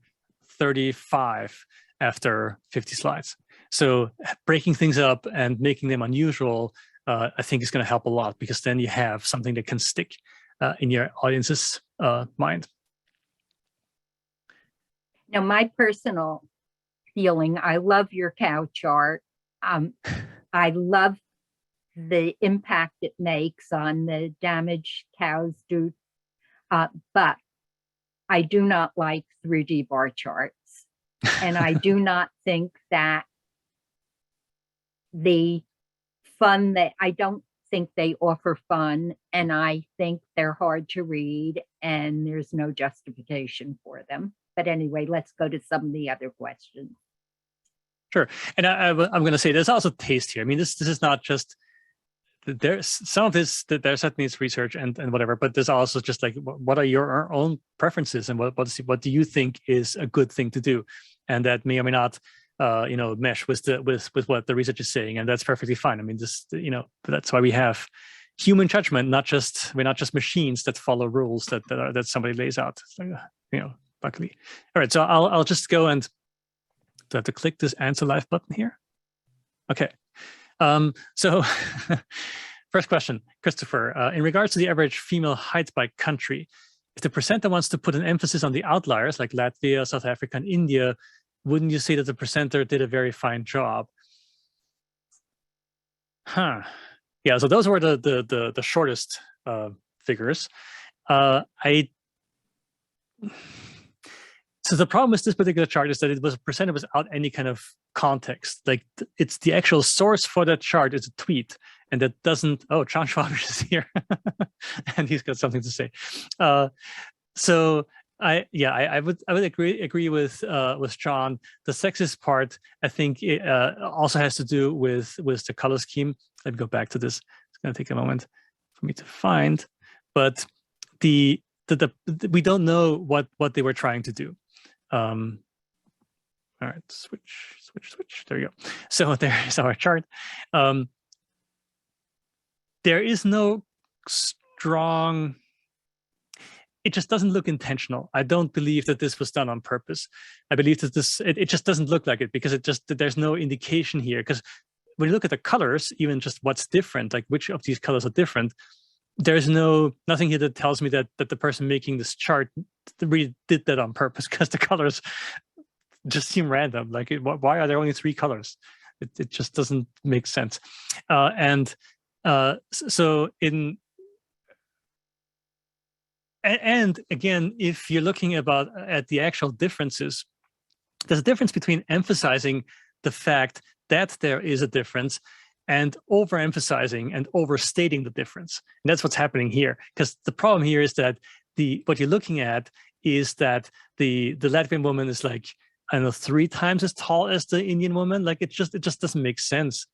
35 after 50 slides? So breaking things up and making them unusual, I think is going to help a lot, because then you have something that can stick in your audience's mind. Now, my personal feeling, I love your cow chart. I love the impact it makes on the damage cows do, but I do not like 3D bar charts. And I do not think that the fun that I don't think they offer fun, and I think they're hard to read, and there's no justification for them. But anyway, let's go to some of the other questions. Sure. And I'm going to say there's also taste here. I mean, this is not just, there's some of this that there certainly is research and whatever, but there's also just like, what are your own preferences, and what do you think is a good thing to do? And that may or may not mesh with what the research is saying, and that's perfectly fine. I mean, that's why we have human judgment. We're not just machines that follow rules that somebody lays out. Luckily. All right, so I'll just go and do I have to click this answer live button here? Okay. So first question, Christopher, in regards to the average female height by country, if the presenter wants to put an emphasis on the outliers like Latvia, South Africa, and India, wouldn't you say that the presenter did a very fine job? Yeah, so those were the shortest figures. So the problem with this particular chart is that it was presented without any kind of context. Like, it's the actual source for that chart is a tweet, and that doesn't. Oh, John Schwab is here, and he's got something to say. So I would agree with John. The sexist part, I think, also has to do with the color scheme. Let me go back to this. It's going to take a moment for me to find, but we don't know what they were trying to do. All right, switch. There you go. So there is our chart. There is no strong. It just doesn't look intentional. I don't believe that this was done on purpose. I believe that it just doesn't look like it, because there's no indication here. Because when you look at the colors, even just what's different, like which of these colors are different, there's nothing here that tells me that the person making this chart really did that on purpose, because the colors just seem random. Like, why are there only 3 colors? It just doesn't make sense. And again, if you're looking at the actual differences, there's a difference between emphasizing the fact that there is a difference and overemphasizing and overstating the difference. And that's what's happening here, because the problem here is that what you're looking at is that the Latvian woman is like, I don't know, 3 times as tall as the Indian woman. Like it just doesn't make sense.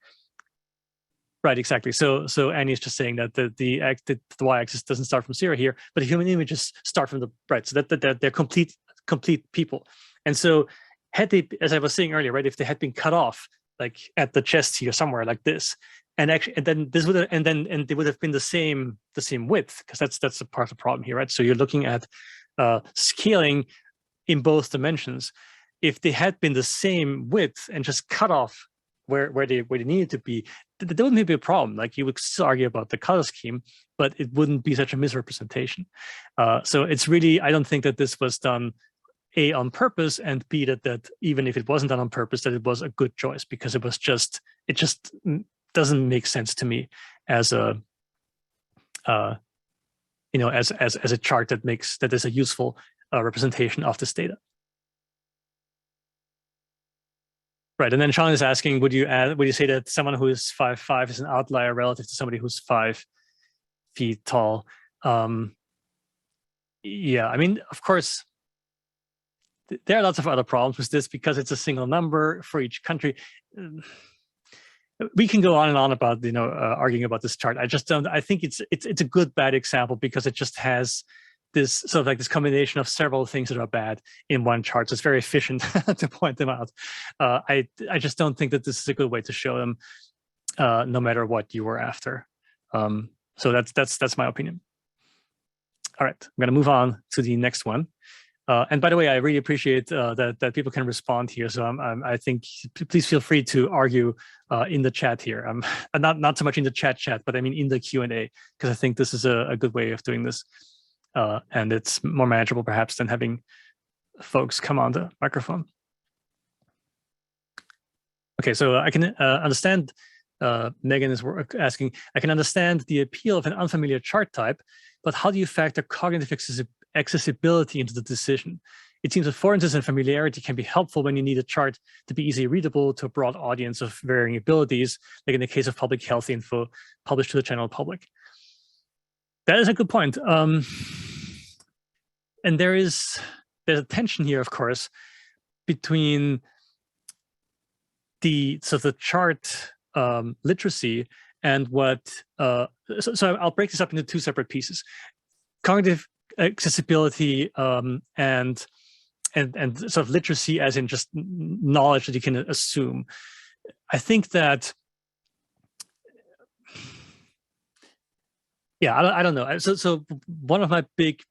Right, exactly. So Annie is just saying that the y-axis doesn't start from 0 here, but the human images start from the right. So that they're complete people. And so had they, as I was saying earlier, right, if they had been cut off like at the chest here somewhere like this, and then this would have, and they would have been the same width, because that's a part of the problem here, right? So you're looking at scaling in both dimensions. If they had been the same width and just cut off where they needed to be, there wouldn't be a problem. Like you would still argue about the color scheme, but it wouldn't be such a misrepresentation. So it's really, I don't think that this was done A, on purpose, and B, that even if it wasn't done on purpose, that it was a good choice, because it just doesn't make sense to me as a as a chart that is a useful representation of this data. Right, and then Sean is asking, would you say that someone who is 5'5" is an outlier relative to somebody who's 5 feet tall? Yeah, I mean, of course, there are lots of other problems with this because it's a single number for each country. We can go on and on about arguing about this chart. I just don't. I think it's a good bad example because it just has this sort of like this combination of several things that are bad in one chart. So it's very efficient to point them out. I just don't think that this is a good way to show them, no matter what you were after. So that's my opinion. All right, I'm going to move on to the next one. And by the way, I really appreciate that people can respond here. So I think please feel free to argue in the chat here. Not so much in the chat, but I mean in the Q&A, because I think this is a good way of doing this. And it's more manageable perhaps than having folks come on the microphone. Okay, so I can understand, Megan is asking, I can understand the appeal of an unfamiliar chart type, but how do you factor cognitive accessibility into the decision? It seems that affordances and familiarity can be helpful when you need a chart to be easily readable to a broad audience of varying abilities, like in the case of public health info published to the general public. That is a good point. And there's a tension here, of course, between the chart literacy and what, so I'll break this up into 2 separate pieces. Cognitive accessibility and sort of literacy as in just knowledge that you can assume. I think that, yeah, I don't know. So one of my big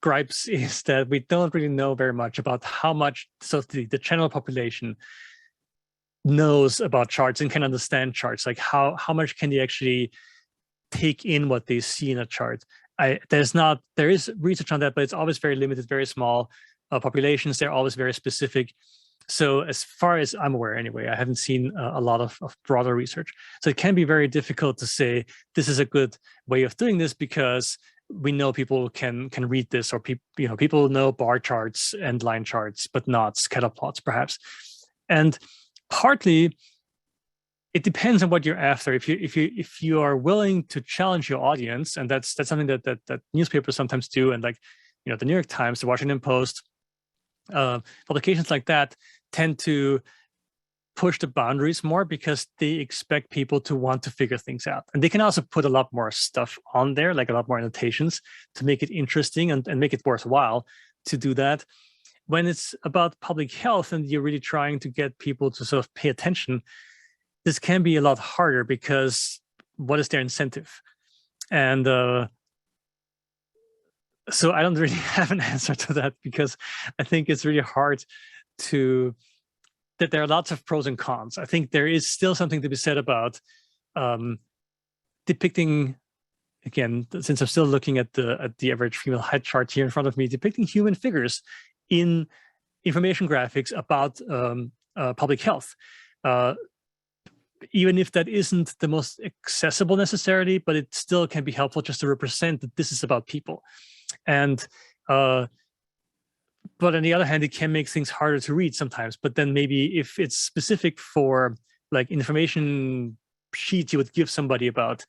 gripes is that we don't really know very much about how much the general population knows about charts and can understand charts. Like how much can they actually take in what they see in a chart? There is research on that, but it's always very limited, very small populations. They're always very specific. So as far as I'm aware, anyway, I haven't seen a lot of broader research. So it can be very difficult to say this is a good way of doing this because we know people can read this, or people know bar charts and line charts, but not scatter plots, perhaps. And partly, it depends on what you're after. If you are willing to challenge your audience, and that's something that newspapers sometimes do, and like the New York Times, the Washington Post, publications like that tend to push the boundaries more because they expect people to want to figure things out. And they can also put a lot more stuff on there, like a lot more annotations to make it interesting and make it worthwhile to do that. When it's about public health and you're really trying to get people to sort of pay attention, this can be a lot harder because what is their incentive? And so I don't really have an answer to that because I think it's really hard that there are lots of pros and cons. I think there is still something to be said about depicting, again, since I'm still looking at the average female height chart here in front of me, depicting human figures in information graphics about public health. Even if that isn't the most accessible necessarily, but it still can be helpful just to represent that this is about people. And but on the other hand, it can make things harder to read sometimes. But then maybe if it's specific for like information sheet you would give somebody about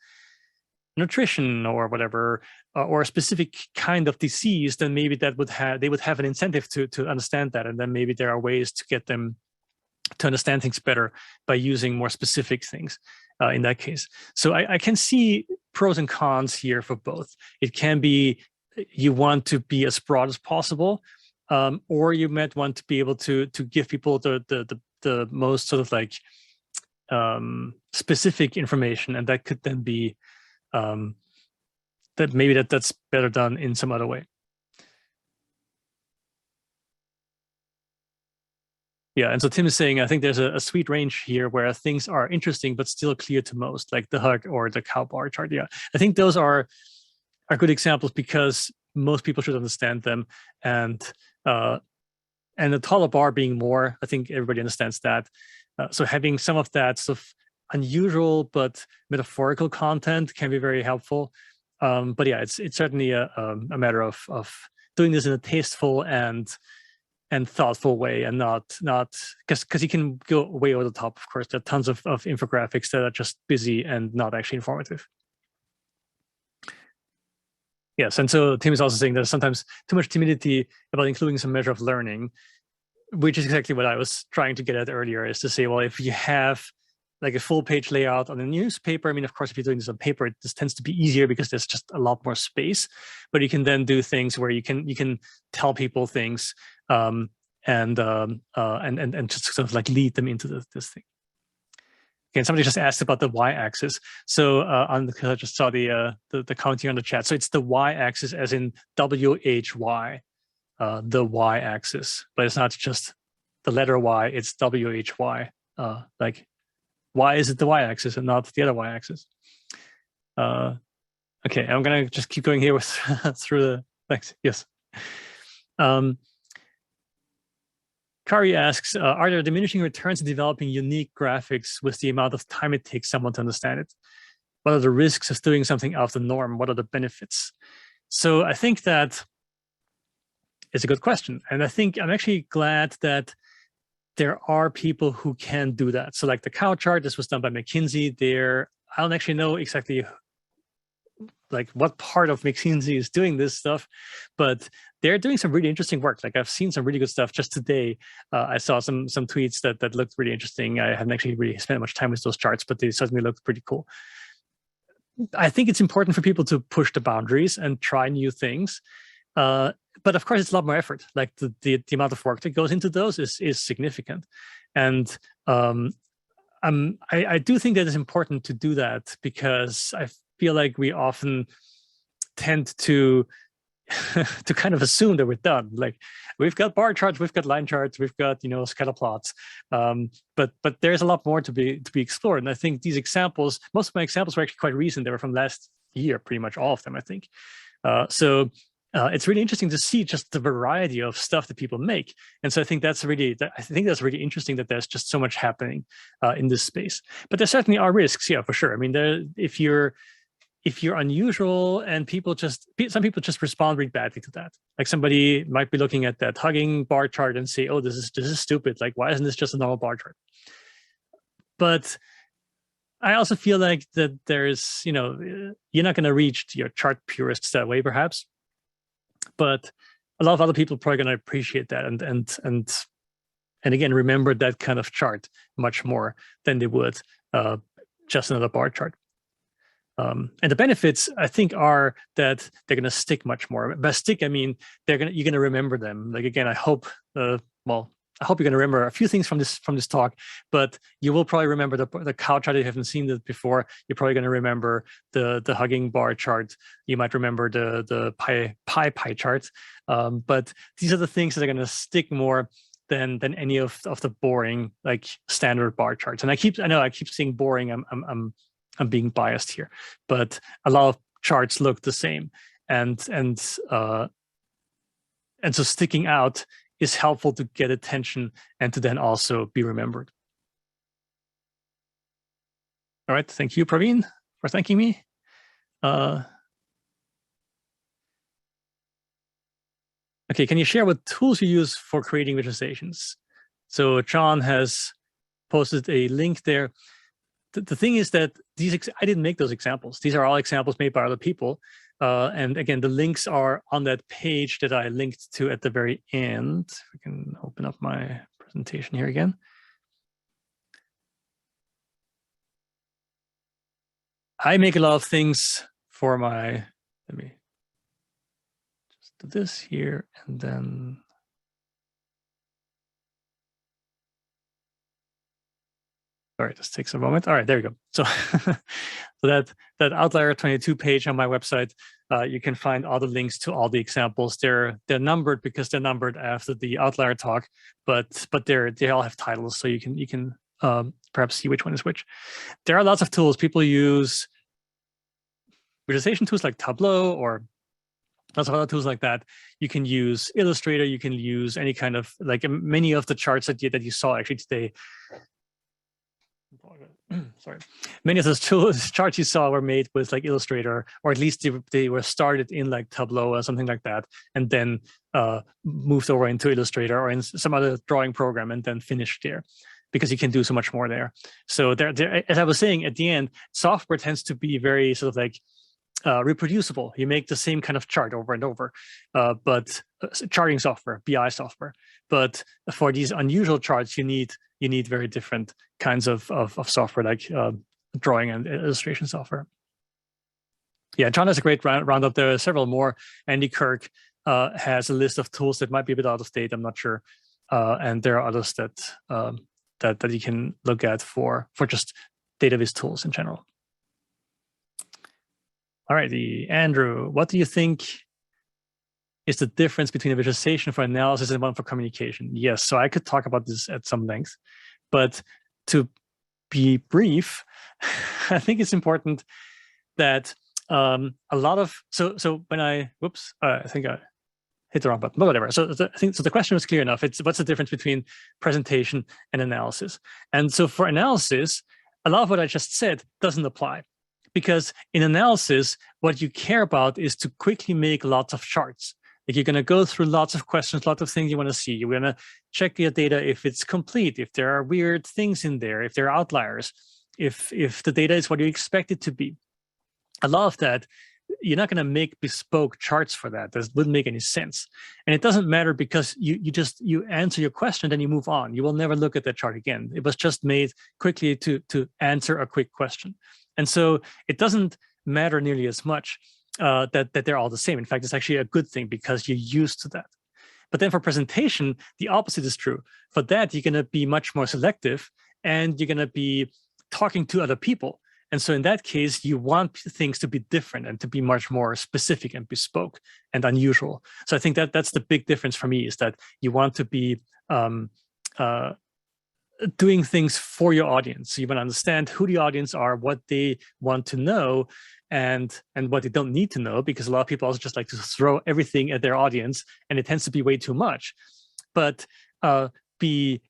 nutrition or whatever, or a specific kind of disease, then maybe that would have, they would have an incentive to understand that. And then maybe there are ways to get them to understand things better by using more specific things in that case. So I can see pros and cons here for both. It can be you want to be as broad as possible, or you might want to be able to give people the most sort of like specific information, and that could then be that maybe that's better done in some other way. Yeah, and so Tim is saying, I think there's a sweet range here where things are interesting but still clear to most, like the hug or the cow bar chart. Yeah, I think those are good examples because most people should understand them, and the taller bar being more, I think everybody understands that. So having some of that sort of unusual but metaphorical content can be very helpful. But yeah, it's certainly a matter of doing this in a tasteful and thoughtful way, and not because you can go way over the top. Of course, there are tons of infographics that are just busy and not actually informative. Yes, and so Tim is also saying there's sometimes too much timidity about including some measure of learning, which is exactly what I was trying to get at earlier, is to say, well, if you have like a full page layout on a newspaper, I mean, of course, if you're doing this on paper, this tends to be easier because there's just a lot more space, but you can then do things where you can tell people things and just sort of like lead them into this thing. Okay, somebody just asked about the y-axis. So I just saw the comment here on the chat. So it's the y-axis as in WHY, the y-axis, but it's not just the letter Y, it's WHY. Like, why is it the y-axis and not the other y-axis? Okay, I'm gonna just keep going here with through the, thanks, yes. Kari asks, are there diminishing returns in developing unique graphics with the amount of time it takes someone to understand it? What are the risks of doing something out of the norm? What are the benefits? So I think that is a good question. And I think I'm actually glad that there are people who can do that. So like the cow chart, this was done by McKinsey. I don't actually know exactly like what part of McKinsey is doing this stuff, but they're doing some really interesting work. Like I've seen some really good stuff just today. I saw some tweets that looked really interesting. I haven't actually really spent much time with those charts, but they certainly looked pretty cool. I think it's important for people to push the boundaries and try new things. But of course, it's a lot more effort. Like the amount of work that goes into those is significant. And I do think that it's important to do that because I feel like we often tend to to kind of assume that we're done. Like we've got bar charts, we've got line charts, we've got scatter plots, but there's a lot more to be explored. And I think these examples, most of my examples were actually quite recent. They were from last year, pretty much all of them, I think. So it's really interesting to see just the variety of stuff that people make. And so I think that's really interesting that there's just so much happening in this space. But there certainly are risks, yeah, for sure. I mean, if you're unusual and some people just respond really badly to that. Like somebody might be looking at that hugging bar chart and say, oh, this is stupid. Like, why isn't this just a normal bar chart? But I also feel like that there's, you're not going to reach your chart purists that way, perhaps. But a lot of other people are probably going to appreciate that and again, remember that kind of chart much more than they would just another bar chart. And the benefits, I think, are that they're going to stick much more. By stick, I mean you're going to remember them. Like again, I hope you're going to remember a few things from this talk, but you will probably remember the cow chart if you haven't seen it before. You're probably going to remember the hugging bar chart. You might remember the pie chart. But these are the things that are going to stick more than any of the boring like standard bar charts. And I know I keep saying boring. I'm being biased here, but a lot of charts look the same, and so sticking out is helpful to get attention and to then also be remembered. All right, thank you, Praveen, for thanking me. Okay, can you share what tools you use for creating visualizations? So John has posted a link there. The thing is that I didn't make those examples. These are all examples made by other people. And again, the links are on that page that I linked to at the very end. We can open up my presentation here again. I make a lot of things for my, let me just do this here and then. All right, this takes a moment. All right, there we go. So, so that Outlier 22 page on my website, you can find all the links to all the examples. They're numbered because they're numbered after the Outlier talk, but they all have titles, so you can perhaps see which one is which. There are lots of tools. People use visualization tools like Tableau or lots of other tools like that. You can use Illustrator. You can use any kind of, like many of the charts that you saw actually today. Sorry, many of those charts you saw were made with like Illustrator, or at least they were started in like Tableau or something like that, and then moved over into Illustrator or in some other drawing program and then finished there, because you can do so much more there. So there, as I was saying at the end, software tends to be very sort of like reproducible. You make the same kind of chart over and over, but charting software, BI software. But for these unusual charts, you need very different kinds of software, like drawing and illustration software. Yeah, John has a great roundup. There are several more. Andy Kirk has a list of tools that might be a bit out of date. I'm not sure, and there are others that that you can look at for just data viz tools in general. All righty, Andrew, what do you think is the difference between a visualization for analysis and one for communication? Yes, so I could talk about this at some length, but to be brief, I think it's important that a lot of, so when I think I hit the wrong button, but whatever. So I think the question was clear enough. It's what's the difference between presentation and analysis? And so for analysis, a lot of what I just said doesn't apply. Because in analysis, what you care about is to quickly make lots of charts. Like you're going to go through lots of questions, lots of things you want to see. You're going to check your data if it's complete, if there are weird things in there, if there are outliers, if the data is what you expect it to be. A lot of that, you're not going to make bespoke charts for that. That wouldn't make any sense. And it doesn't matter, because you answer your question, then you move on. You will never look at that chart again. It was just made quickly to answer a quick question. And so it doesn't matter nearly as much that they're all the same. In fact, it's actually a good thing, because you're used to that. But then for presentation, the opposite is true. For that, you're going to be much more selective, and you're going to be talking to other people. And so in that case, you want things to be different and to be much more specific and bespoke and unusual. So I think that's the big difference for me, is that you want to be doing things for your audience. So you want to understand who the audience are, what they want to know, and what they don't need to know, because a lot of people also just like to throw everything at their audience, and it tends to be way too much. But be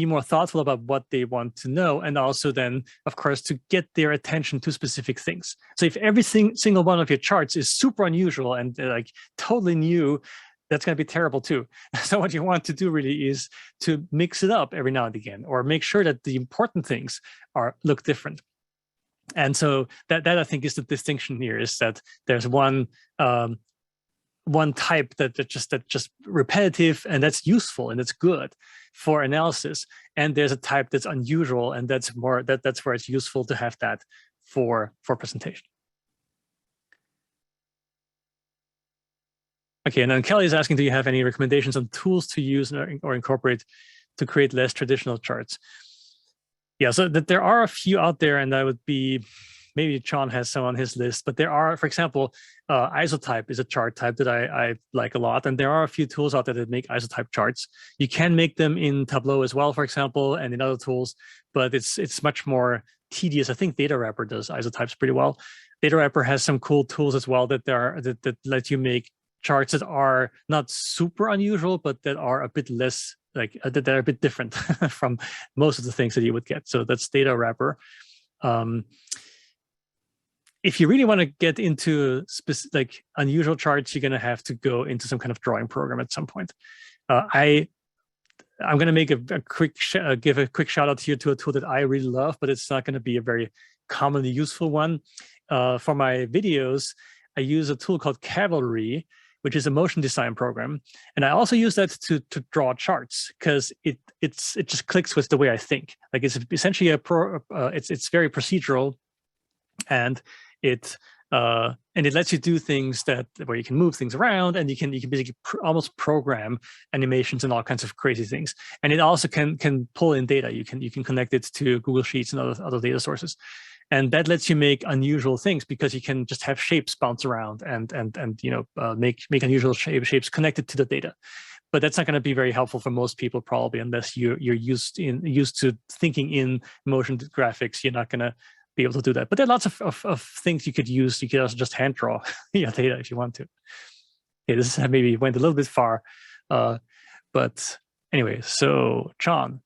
more thoughtful about what they want to know, and also then, of course, to get their attention to specific things. So if every single one of your charts is super unusual and like totally new, that's going to be terrible too. So what you want to do really is to mix it up every now and again, or make sure that the important things look different. And so that I think is the distinction here, is that there's one type that's just repetitive, and that's useful and that's good for analysis, and there's a type that's unusual, and that's where it's useful to have that for presentation. Okay, and then Kelly is asking, do you have any recommendations on tools to use or incorporate to create less traditional charts? Yeah, so that there are a few out there, and that would be, maybe John has some on his list, but there are, for example, isotype is a chart type that I like a lot, and there are a few tools out there that make isotype charts. You can make them in Tableau as well, for example, and in other tools, but it's much more tedious. I think Data Wrapper does isotypes pretty well. Data Wrapper has some cool tools as well that let you make charts that are not super unusual, but that are a bit less, like that are a bit different from most of the things that you would get. So that's Data Wrapper. if you really want to get into like unusual charts, you're going to have to go into some kind of drawing program at some point. I'm going to make a quick give a quick shout out here to a tool that I really love, but it's not going to be a very commonly useful one. For my videos, I use a tool called Cavalry, which is a motion design program, and I also use that to draw charts because it just clicks with the way I think. Like it's essentially it's very procedural, and it lets you do things where you can move things around, and you can basically almost program animations and all kinds of crazy things. And it also can pull in data. You can connect it to Google Sheets and other data sources, and that lets you make unusual things because you can just have shapes bounce around and make unusual shapes connected to the data. But that's not going to be very helpful for most people probably, unless you're used to thinking in motion graphics. You're not going to be able to do that. But there are lots of things you could use. You could also just hand draw your data if you want to. Okay, this maybe went a little bit far. But anyway, so John,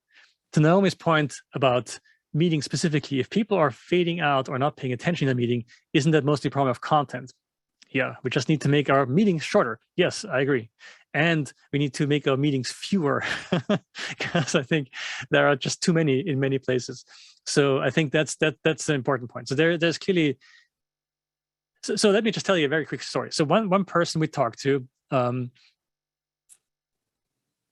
to Naomi's point about meeting specifically, if people are fading out or not paying attention in a meeting, isn't that mostly a problem of content? Yeah, we just need to make our meetings shorter. Yes, I agree. And we need to make our meetings fewer because I think there are just too many in many places. So I think that's an important point. So there's clearly. So let me just tell you a very quick story. So one person we talked to,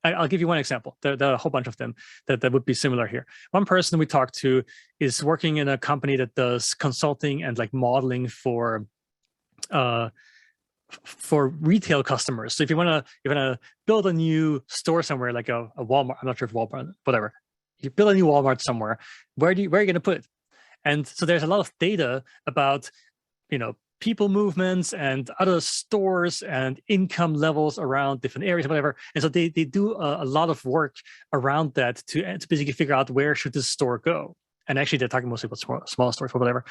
I'll give you one example. There are a whole bunch of them that would be similar here. One person we talked to is working in a company that does consulting and like modeling for retail customers. So if you want to build a new store somewhere, like a Walmart, I'm not sure if Walmart, whatever. You build a new Walmart somewhere, where are you going to put it? And so there's a lot of data about, people movements and other stores and income levels around different areas, whatever. And so they do a lot of work around that to basically figure out where should this store go. And actually, they're talking mostly about small stores or whatever.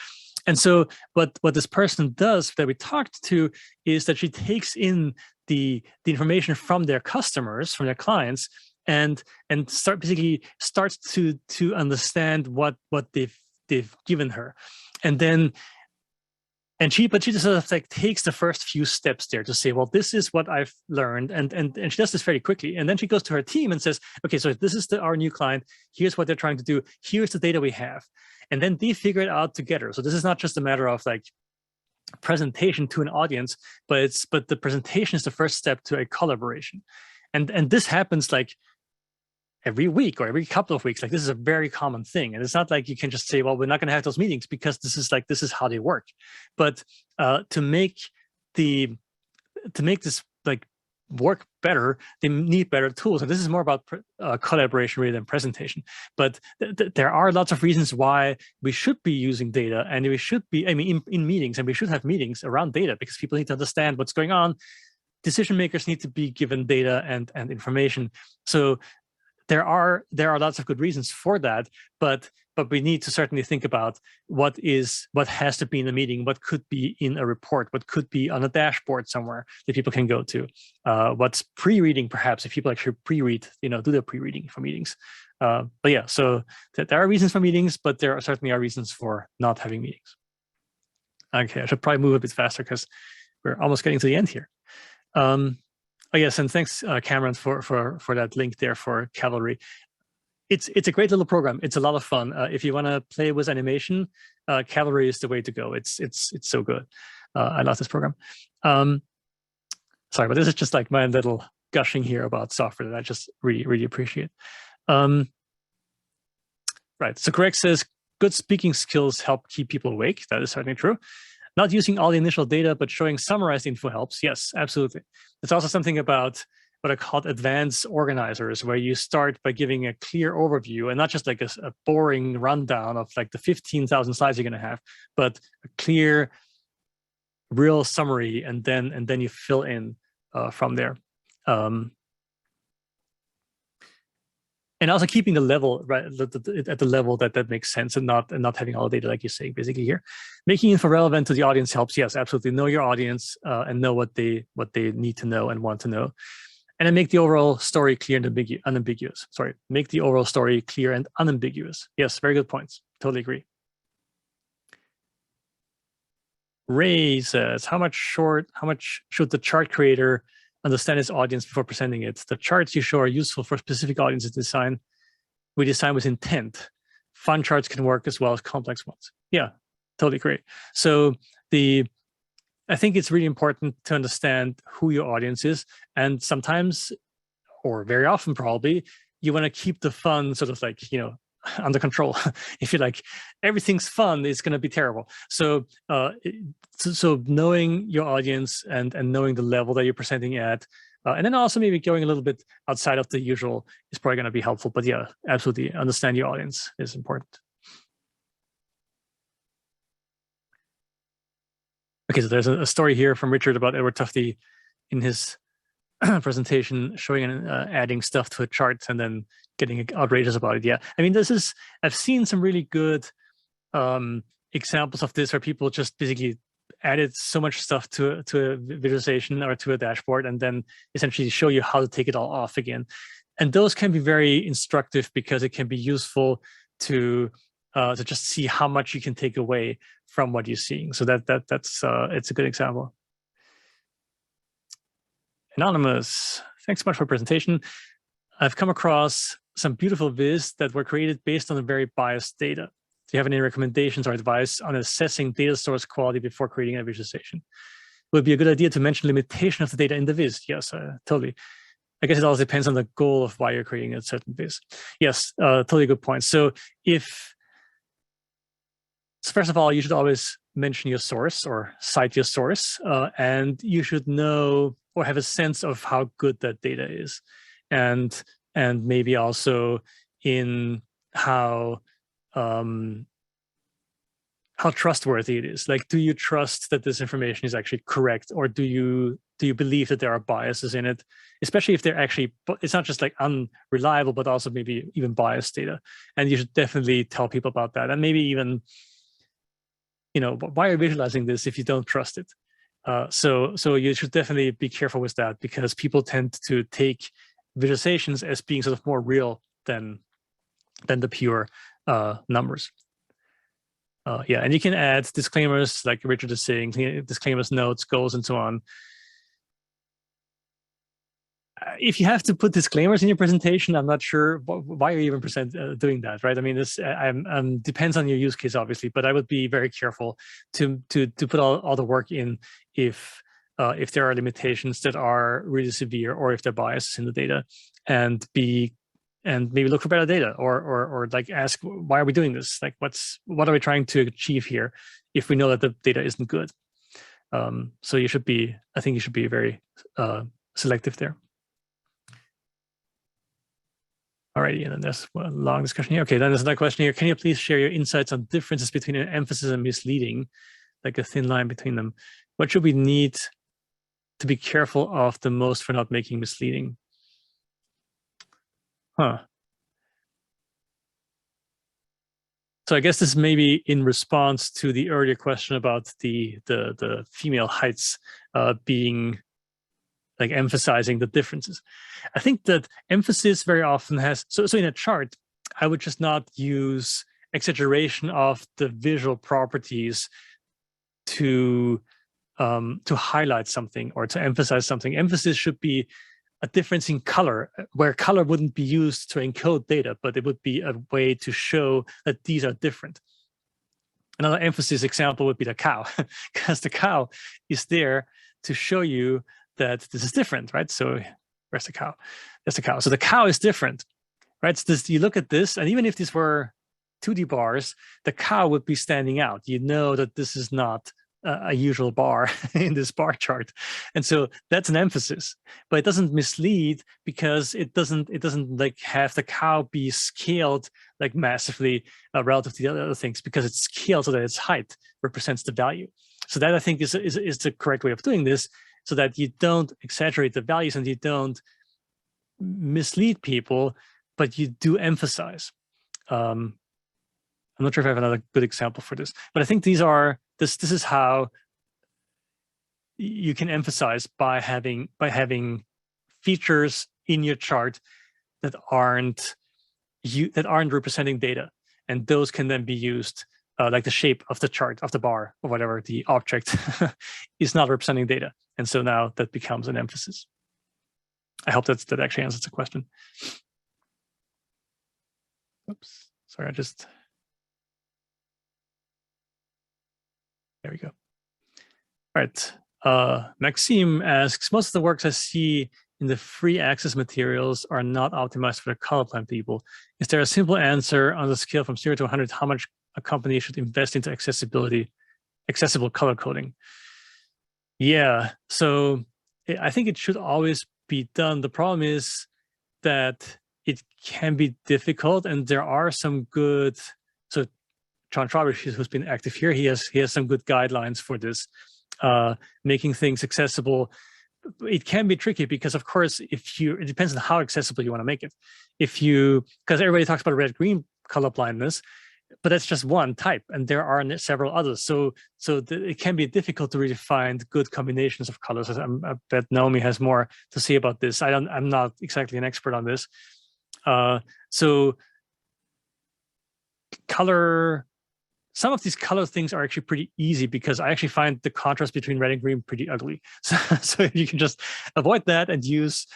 And so what this person does that we talked to is that she takes in the information from their customers, from their clients, and starts to understand what they've given her. And she just sort of like takes the first few steps there to say, well, this is what I've learned. And she does this very quickly. And then she goes to her team and says, okay, so this is our new client. Here's what they're trying to do. Here's the data we have. And then they figure it out together. So this is not just a matter of like presentation to an audience, but the presentation is the first step to a collaboration. And this happens like every week or every couple of weeks. Like this is a very common thing. And it's not like you can just say, well, we're not going to have those meetings because this is how they work. But to make this like work better, they need better tools. And this is more about collaboration rather than presentation. But there are lots of reasons why we should be using data, and we should be, in meetings, and we should have meetings around data because people need to understand what's going on. Decision makers need to be given data and information. So there are lots of good reasons for that, but we need to certainly think about what has to be in a meeting, what could be in a report, what could be on a dashboard somewhere that people can go to, what's pre-reading perhaps, if people actually pre-read, do their pre-reading for meetings. But yeah, so there are reasons for meetings, but there certainly are reasons for not having meetings. Okay, I should probably move a bit faster because we're almost getting to the end here. Oh yes, and thanks, Cameron, for that link there for Cavalry. It's a great little program. It's a lot of fun. If you want to play with animation, Cavalry is the way to go. It's so good. I love this program. Sorry, but this is just like my little gushing here about software that I just really appreciate. Right. So Greg says, good speaking skills help keep people awake. That is certainly true. Not using all the initial data, but showing summarized info helps. Yes, absolutely. There's also something about what are called advanced organizers, where you start by giving a clear overview and not just like a boring rundown of like the 15,000 slides you're going to have, but a clear, real summary, and then you fill in from there. And also keeping the level right at the level that makes sense, and not having all the data like you're saying basically here. Making info relevant to the audience helps. Yes, absolutely. Know your audience and know what they need to know and want to know. And then make the overall story clear and unambiguous. Sorry, make the overall story clear and unambiguous. Yes, very good points. Totally agree. Ray says, how much should the chart creator understand his audience before presenting it? The charts you show are useful for specific audiences design. We design with intent. Fun charts can work as well as complex ones. Yeah, totally great. So I think it's really important to understand who your audience is. And sometimes, or very often probably, you want to keep the fun sort of like, under control. If you're like, everything's fun, it's going to be terrible. So, so knowing your audience and knowing the level that you're presenting at, and then also maybe going a little bit outside of the usual is probably going to be helpful. But yeah, absolutely, understand your audience is important. Okay, so there's a story here from Richard about Edward Tufte in his presentation showing and adding stuff to a chart and then getting outrageous about it. Yeah, I mean, I've seen some really good examples of this where people just basically added so much stuff to a visualization or to a dashboard and then essentially show you how to take it all off again. And those can be very instructive because it can be useful to just see how much you can take away from what you're seeing. So that's it's a good example. Anonymous, thanks so much for the presentation. I've come across some beautiful viz that were created based on a very biased data. Do you have any recommendations or advice on assessing data source quality before creating a visualization? Would be a good idea to mention limitation of the data in the viz. Yes, totally. I guess it all depends on the goal of why you're creating a certain viz. Yes, totally good point. So first of all, you should always mention your source or cite your source, and you should know or have a sense of how good that data is, and maybe also in how trustworthy it is. Like, do you trust that this information is actually correct, or do you believe that there are biases in it? Especially if they're actually, it's not just like unreliable, but also maybe even biased data. And you should definitely tell people about that, and maybe even, why are you visualizing this if you don't trust it? So you should definitely be careful with that, because people tend to take visualizations as being sort of more real than the pure numbers. Yeah, and you can add disclaimers, like Richard is saying, disclaimers, notes, goals, and so on. If you have to put disclaimers in your presentation, I'm not sure why you're even doing that, right? I mean, this depends on your use case, obviously, but I would be very careful to put all the work in if there are limitations that are really severe, or if there are biases in the data, and maybe look for better data, or like ask, why are we doing this? Like, what are we trying to achieve here if we know that the data isn't good? So I think you should be very selective there. Alrighty, and then there's a long discussion here. Okay, then there's another question here. Can you please share your insights on differences between an emphasis and misleading, like a thin line between them? What should we need to be careful of the most for not making misleading? Huh. So I guess this may be in response to the earlier question about the female heights being like emphasizing the differences. I think that emphasis very often has, so in a chart, I would just not use exaggeration of the visual properties to highlight something or to emphasize something. Emphasis should be a difference in color, where color wouldn't be used to encode data, but it would be a way to show that these are different. Another emphasis example would be the cow, because the cow is there to show you that this is different, right? So where's the cow? There's the cow. So the cow is different, right? So you look at this, and even if these were 2D bars, the cow would be standing out. You know that this is not a usual bar in this bar chart, and so that's an emphasis. But it doesn't mislead, because it doesn't like have the cow be scaled like massively relative to the other things, because it's scaled so that its height represents the value. So that, I think, is the correct way of doing this, so that you don't exaggerate the values and you don't mislead people, but you do emphasize. I'm not sure if I have another good example for this, but I think this is how you can emphasize, by having features in your chart that aren't representing data, and those can then be used like the shape of the chart of the bar or whatever the object is not representing data. And so now that becomes an emphasis. I hope that actually answers the question. Oops, sorry, there we go. All right, Maxime asks, most of the works I see in the free access materials are not optimized for the colorblind people. Is there a simple answer on the scale from 0 to 100, how much a company should invest into accessible color coding? Yeah, so I think it should always be done. The problem is that it can be difficult, and there are some good, so John Trauber, who's been active here, he has some good guidelines for this, making things accessible. It can be tricky because, of course, it depends on how accessible you want to make it. Because everybody talks about red-green color blindness, but that's just one type, and there are several others. So it can be difficult to really find good combinations of colors. I bet Naomi has more to say about this. I'm not exactly an expert on this. So color. Some of these color things are actually pretty easy because I actually find the contrast between red and green pretty ugly. So you can just avoid that and use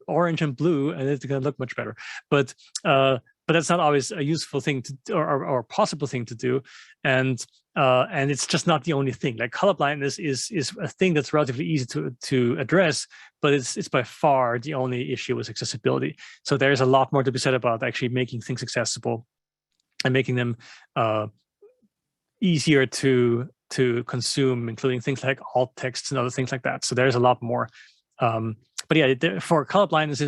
orange and blue, and it's going to look much better. But that's not always a useful thing to, or possible thing to do. And it's just not the only thing. Like color blindness is a thing that's relatively easy to address, but it's by far the only issue with accessibility. So there's a lot more to be said about actually making things accessible and making them easier to consume, including things like alt texts and other things like that. So there's a lot more. But yeah, for color blindness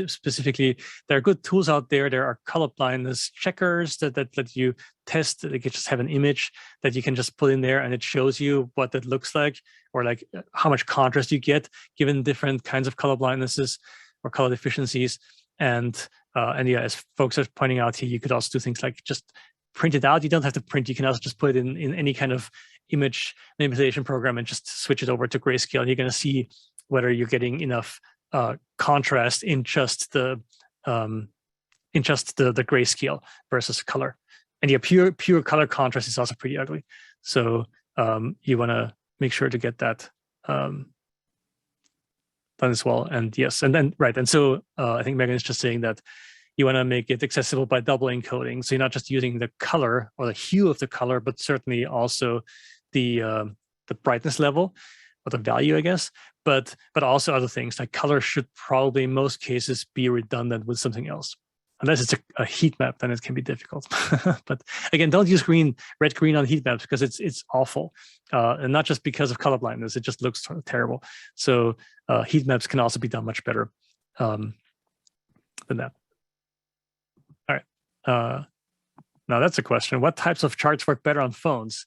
specifically, there are good tools out there. There are color blindness checkers that you test. They can just have an image that you can just put in there, and it shows you what that looks like, or like how much contrast you get given different kinds of color blindnesses or color deficiencies. And yeah, as folks are pointing out here, you could also do things like just print it out. You don't have to print. You can also just put it in any kind of image manipulation program and just switch it over to grayscale. You're going to see whether you're getting enough contrast in just the grayscale versus color. And yeah, pure color contrast is also pretty ugly. So you want to make sure to get that done as well. And yes, and then right. And so I think Megan is just saying that you want to make it accessible by double encoding. So you're not just using the color or the hue of the color, but certainly also the brightness level or the value, I guess. But also other things like color should probably in most cases be redundant with something else. Unless it's a heat map, then it can be difficult. But again, don't use red-green on heat maps because it's awful, and not just because of color blindness. It just looks terrible. So heat maps can also be done much better than that. All right. Now that's a question. What types of charts work better on phones?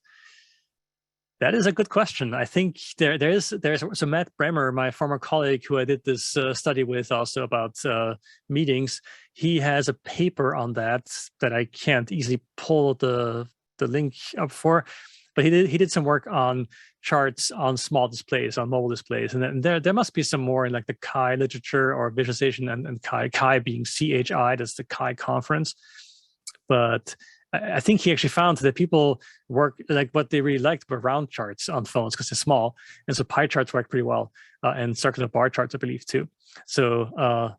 That is a good question. I think there's so Matt Bremer, my former colleague who I did this study with also about meetings, he has a paper on that I can't easily pull the link up for, but he did some work on charts on small displays, on mobile displays, and there must be some more in like the Chi literature or visualization and Chi being CHI, that's the Chi conference. But I think he actually found that people work like what they really liked were round charts on phones because they're small, and so pie charts work pretty well, and circular bar charts, I believe, too. So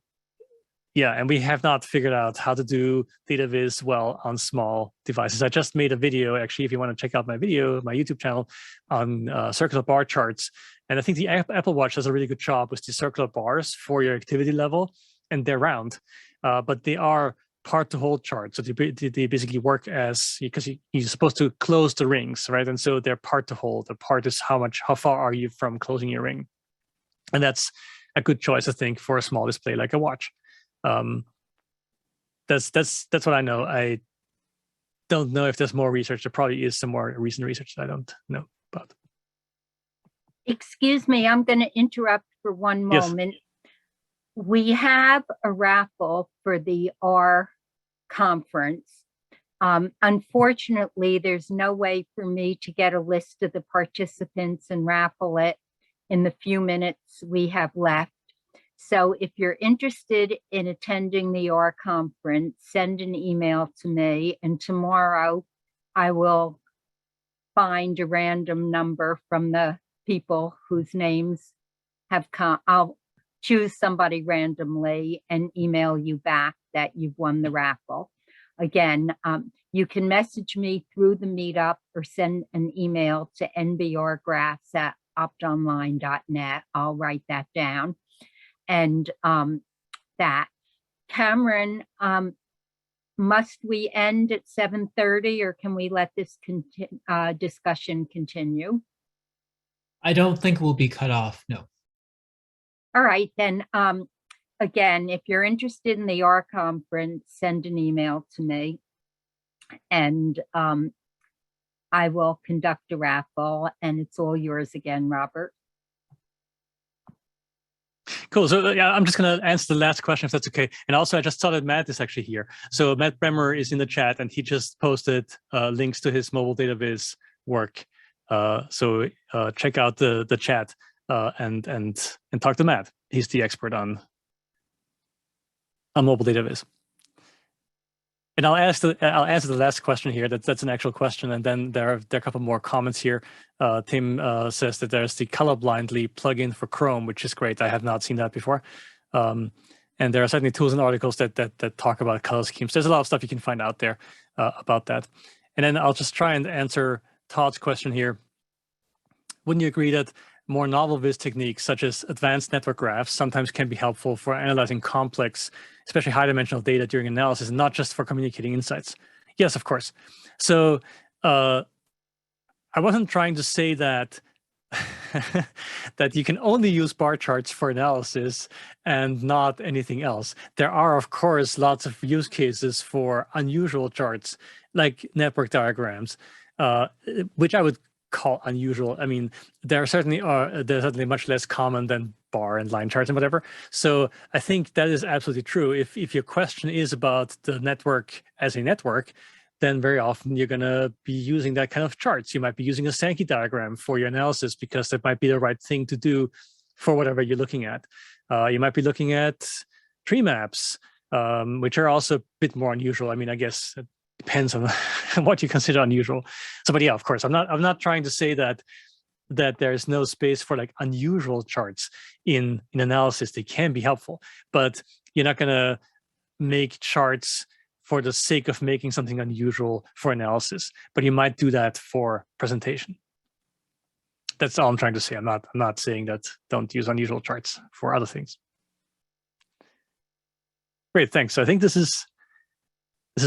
yeah, and we have not figured out how to do data viz well on small devices. I just made a video, actually, if you want to check out my video, my YouTube channel, on circular bar charts. And I think the Apple Watch does a really good job with the circular bars for your activity level, and they're round, but they are part to hold chart. So they basically work as, because you're supposed to close the rings, right? And so they're part to hold. The part is how far are you from closing your ring? And that's a good choice, I think, for a small display like a watch. That's what I know. I don't know if there's more research. There probably is some more recent research that I don't know about. Excuse me, I'm going to interrupt for one moment. Yes. We have a raffle for the R conference. Unfortunately, there's no way for me to get a list of the participants and raffle it in the few minutes we have left. So if you're interested in attending the R conference, send an email to me, and tomorrow I will find a random number from the people whose names have come. I'll choose somebody randomly and email you back that you've won the raffle. Again, you can message me through the meetup or send an email to nbrgraphs@optonline.net. I'll write that down. And that. Cameron, must we end at 7:30 or can we let this discussion continue? I don't think we'll be cut off, no. All right, then, again, if you're interested in the R conference, send an email to me and I will conduct a raffle and it's all yours again, Robert. Cool. So yeah, I'm just going to answer the last question if that's okay. And also, I just saw that Matt is actually here. So Matt Bremer is in the chat, and he just posted links to his mobile data viz work. So check out the chat and talk to Matt. He's the expert on mobile data viz. And I'll answer the last question here. That's an actual question, and then there are a couple more comments here. Tim says that there's the colorblindly plugin for Chrome, which is great. I have not seen that before. And there are certainly tools and articles that talk about color schemes. There's a lot of stuff you can find out there about that. And then I'll just try and answer Todd's question here. Wouldn't you agree that more novel viz techniques, such as advanced network graphs, sometimes can be helpful for analyzing complex, especially high-dimensional data during analysis, and not just for communicating insights? Yes, of course. So I wasn't trying to say that that you can only use bar charts for analysis and not anything else. There are, of course, lots of use cases for unusual charts, like network diagrams, which I would call unusual. I mean, they're certainly much less common than bar and line charts and whatever. So I think that is absolutely true. If your question is about the network as a network, then very often you're going to be using that kind of charts. You might be using a Sankey diagram for your analysis because that might be the right thing to do for whatever you're looking at. You might be looking at tree maps, which are also a bit more unusual. I mean, I guess it depends on what you consider unusual. So, but yeah, of course, I'm not trying to say that there's no space for like unusual charts in analysis. They can be helpful, but you're not going to make charts for the sake of making something unusual for analysis, but you might do that for presentation. That's all I'm trying to say. I'm not saying that don't use unusual charts for other things. Great, thanks. So I think this is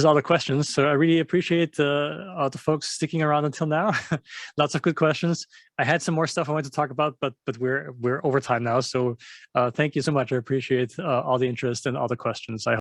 all the questions. So I really appreciate all the folks sticking around until now. Lots of good questions. I had some more stuff I wanted to talk about, but we're over time now. So thank you so much. I appreciate all the interest and all the questions.